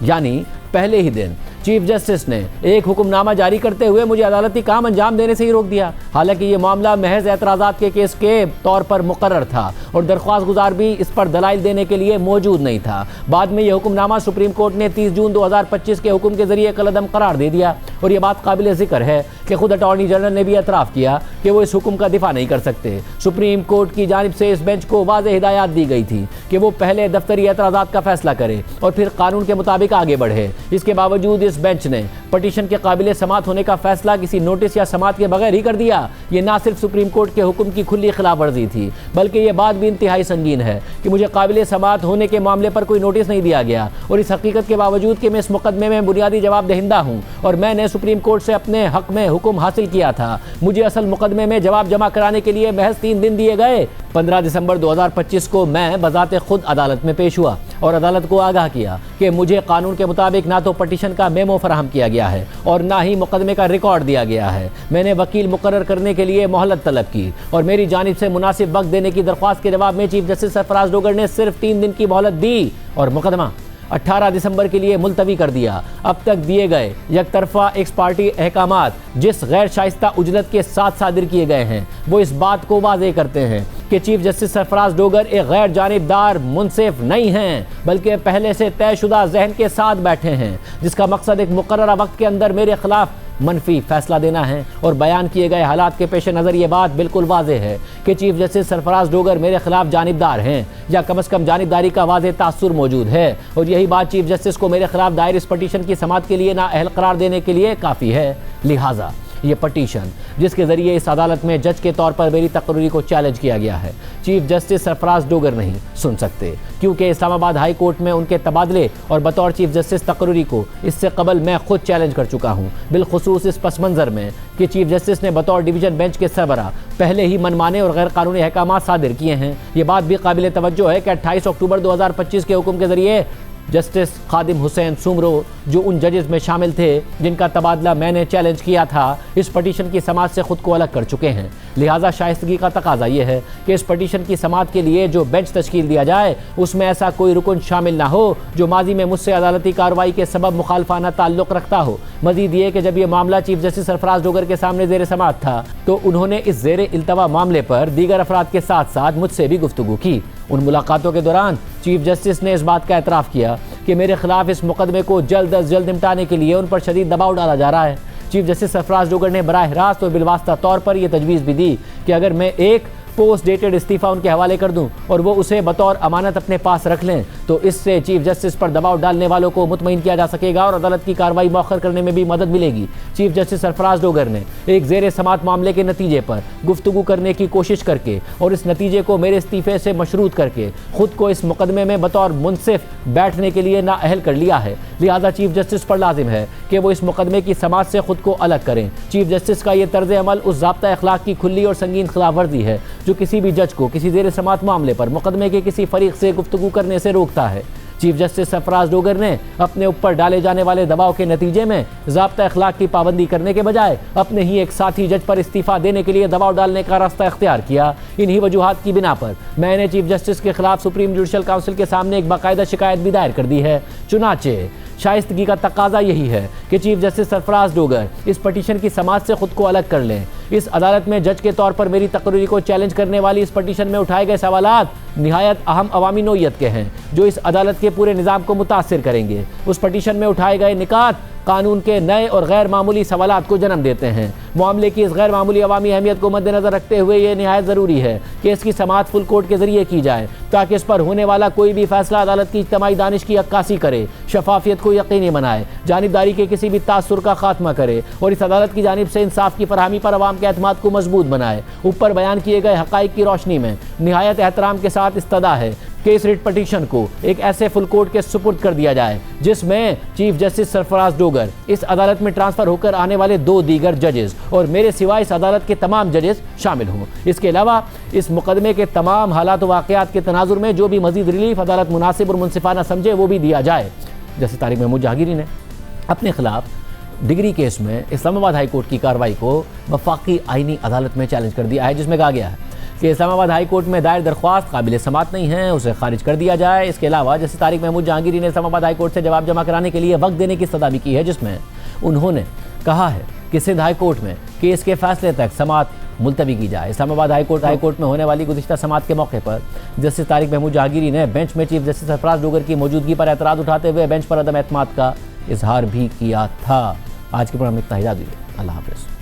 यानी पहले ही दिन चीफ जस्टिस ने एक हुक्मनामा जारी करते हुए मुझे अदालती काम अंजाम देने से ही रोक दिया। हालांकि ये मामला महज एतराज़ात के केस के तौर पर मुकर्रर था और दरख्वास्त गुजार भी इस पर दलाइल देने के लिए मौजूद नहीं था। बाद में यह हुक्मनामा सुप्रीम कोर्ट ने 30 जून 2025 के हुक्म के जरिए कलअदम करार दे दिया और यह बात काबिल जिक्र है कि खुद अटॉर्नी जनरल ने भी एतराफ़ किया कि वो इस हुक्म का दिफा नहीं कर सकते। सुप्रीम कोर्ट की जानिब से इस बेंच को वाज़ेह हिदायत दी गई थी कि वो पहले दफ्तरी एतराज़ात का फैसला करे और फिर कानून के मुताबिक आगे बढ़े। इसके बावजूद इस बेंच ने पटिशन के काबिल समाअत होने का फैसला किसी नोटिस या समाअत के बगैर ही कर दिया। ये ना सिर्फ सुप्रीम कोर्ट के हुक्म की खुली खिलाफ वर्जी थी, बल्कि ये बात भी इंतहाई संगीन है कि मुझे काबिल समाअत होने के मामले पर कोई नोटिस नहीं दिया गया और इस हकीकत के बावजूद कि मैं इस मुकदमे में बुनियादी जवाब दहिंदा हूँ और मैंने सुप्रीम कोर्ट से अपने हक में हुक्म हासिल किया था। मुझे असल मुकदमे में जवाब जमा कराने के लिए महज 3 दिन दिए गए। 15 दिसंबर 2025 को मैं बजाते खुद अदालत में पेश हुआ और अदालत को आगाह किया कि मुझे कानून के मुताबिक ना तो पटिशन का मेमो फराहम किया गया है और ना ही मुकदमे का रिकॉर्ड दिया गया है। मैंने वकील मुकर्रर करने के लिए मोहलत तलब की और मेरी जानिब से मुनासिब वक्त देने की दरख्वास्त के जवाब में चीफ जस्टिस सरफराज डोगर ने सिर्फ 3 दिन की मोहलत दी और मुकदमा 18 दिसंबर के लिए मुलतवी कर दिया। अब तक दिए गए यकतरफा एक्स पार्टी अहकामात जिस गैर शाइस्ता उजलत के साथ सादिर किए गए हैं वो इस बात को वाज़ेह करते हैं कि चीफ जस्टिस सरफराज डोगर एक गैर जानिबदार मुनसिफ नहीं हैं, बल्कि पहले से तयशुदा जहन के साथ बैठे हैं जिसका मकसद एक मुकर्ररा वक्त के अंदर मेरे खिलाफ मनफी फैसला देना है। और बयान किए गए हालात के पेश नज़र ये बात बिल्कुल वाज़ेह है कि चीफ जस्टिस सरफराज डोगर मेरे खिलाफ जानिबदार हैं या कम अज़ कम जानिबदारी का वाज़ेह तासुर मौजूद है और यही बात चीफ जस्टिस को मेरे खिलाफ दायर इस पटिशन की समाअत के लिए नाअहल करार देने के लिए काफ़ी है। लिहाजा ये पटिशन जिसके ज़रिए इस अदालत में जज के तौर पर मेरी तकरीरी को चैलेंज किया गया है, चीफ जस्टिस सरफराज डोगर नहीं सुन सकते, क्योंकि इस्लामाबाद हाई कोर्ट में उनके तबादले और बतौर चीफ जस्टिस तकरीरी को इससे कबल मैं खुद चैलेंज कर चुका हूँ, बिलखुसूस इस पस मंज़र में कि चीफ जस्टिस ने बतौर डिवीजन बेंच के सरबराह पहले ही मनमाने और गैर कानूनी अहकामात सादिर किए हैं। ये बात भी काबिल तवज्जो है कि 28 अक्टूबर 2025 के हुक्म के ज़रिए जस्टिस खादिम हुसैन सुमरो जो उन जजेस में शामिल थे जिनका तबादला मैंने चैलेंज किया था, इस पटिशन की समाअत से खुद को अलग कर चुके हैं। लिहाजा शाइस्तगी का तकाजा ये है कि इस पटिशन की समाअत के लिए जो बेंच तश्कील दिया जाए उसमें ऐसा कोई रुकन शामिल ना हो जो माजी में मुझसे अदालती कार्रवाई के सबब मुखालफाना ताल्लुक़ रखता हो। मजीद ये कि जब यह मामला चीफ जस्टिस सरफराज डोगर के सामने ज़ेर समाअत था तो उन्होंने इस ज़ेर इल्तवा मामले पर दीगर अफराद के साथ साथ मुझसे भी गुफ्तगू की। उन मुलाकातों के दौरान चीफ जस्टिस ने इस बात का एतराफ़ किया कि मेरे खिलाफ इस मुकदमे को जल्द अज जल्द निपटाने के लिए उन पर शदीद दबाव डाला जा रहा है। चीफ जस्टिस सरफराज डोगर ने बराह रास्त और बिलवास्ता तौर पर यह तजवीज़ भी दी कि अगर मैं एक पोस्ट डेटेड इस्तीफ़ा उनके हवाले कर दूं और वो उसे बतौर अमानत अपने पास रख लें तो इससे चीफ जस्टिस पर दबाव डालने वालों को मुतमईन किया जा सकेगा और अदालत की कार्रवाई मौखर करने में भी मदद मिलेगी। चीफ जस्टिस सरफराज डोगर ने एक ज़ेर समाअत मामले के नतीजे पर गुफ्तगू करने की कोशिश करके और इस नतीजे को मेरे इस्तीफ़े से मशरूत करके खुद को इस मुकदमे में बतौर मुनसिफ बैठने के लिए नाअहल कर लिया है। लिहाजा चीफ जस्टिस पर लाजिम है कि वो इस मुकदमे की समात से खुद को अलग करें। चीफ जस्टिस का ये तर्ज अमल उस ज़ाब्ता अखलाक की खुली और संगीन खिलाफ वर्जी है जो किसी भी जज को किसी ज़ेर समात मामले पर मुकदमे के किसी फरीक से गुफ्तगू करने से रोकता है। चीफ जस्टिस सरफराज डोगर ने अपने ऊपर डाले जाने वाले दबाव के नतीजे में ज़ाब्ता अखलाक की पाबंदी करने के बजाय अपने ही एक साथी जज पर इस्तीफ़ा देने के लिए दबाव डालने का रास्ता इख्तियार किया। इन्हीं वजूहात की बिना पर मैंने चीफ जस्टिस के खिलाफ सुप्रीम जुडिशल काउंसिल के सामने एक बाकायदा शिकायत भी दायर कर दी है। चुनाचे शाइस्तगी का तकाजा यही है कि चीफ जस्टिस सरफराज डोगर इस पटिशन की समाज से खुद को अलग कर लें। इस अदालत में जज के तौर पर मेरी तकरीर को चैलेंज करने वाली इस पटिशन में उठाए गए सवालात निहायत अहम अवामी नोयत के हैं जो इस अदालत के पूरे निज़ाम को मुतासिर करेंगे। उस पटिशन में उठाए गए निकात कानून के नए और गैर मामूली सवालात को जन्म देते हैं। मामले की इस गैर मामूली अवामी अहमियत को मद्देनजर रखते हुए ये निहायत ज़रूरी है कि इसकी समाअत फुल कोर्ट के जरिए की जाए ताकि इस पर होने वाला कोई भी फैसला अदालत की इज्तिमाई दानिश की अक्कासी करे, शफाफियत को यकीनी बनाए, जानिबदारी के किसी भी तासुर का खात्मा करे और इस अदालत की जानिब से इंसाफ की फरहमी पर अवाम के एतमाद को मजबूत बनाए। ऊपर बयान किए गए हक़ाइक़ की रोशनी में निहायत एहतराम के साथ इस्तदा है कि इस रिट पटिशन को एक ऐसे फुल कोर्ट के सुपुर्द कर दिया जाए जिसमें चीफ जस्टिस सरफराज डोगर, इस अदालत में ट्रांसफ़र होकर आने वाले 2 दीगर जजेस और मेरे सिवा इस अदालत के तमाम जजेस शामिल हों। इसके अलावा इस मुकदमे के तमाम हालात व वाक़यात के तनाजुर में जो भी मज़ीद रिलीफ अदालत मुनासिब और मुनसिफाना समझे वो भी दिया जाए। जैसे तारिक महमूद जहांगीरी ने अपने खिलाफ डिग्री केस में इस्लामाबाद हाई कोर्ट की कार्रवाई को वफाकी आइनी अदालत में चैलेंज कर दिया है, जिसमें कहा गया है कि इस्लामाबाद हाई कोर्ट में दायर दरख्वास्त काबिल समात नहीं है, उसे खारिज कर दिया जाए। इसके अलावा जैसे तारिक महमूद जहांगीरी ने इस्लामाबाद हाई कोर्ट से जवाब जमा कराने के लिए वक्त देने की सदा भी की है, जिसमें उन्होंने कहा है कि सिंध हाई कोर्ट में केस के फैसले तक समात मुलतवी की जाए। इस्लामाबाद हाई कोर्ट में होने वाली गुज़िश्ता समात के मौके पर जस्टिस तारिक महमूद जहांगीरी ने बेंच में चीफ जस्टिस सरफराज डोगर की मौजूदगी पर एतराज़ उठाते हुए बेंच पर अदम एतमाद का इजहार भी किया था। आज के प्रोग्राम में इतना ही, इजाज़त दीजिए। अल्लाह हाफ़िज़।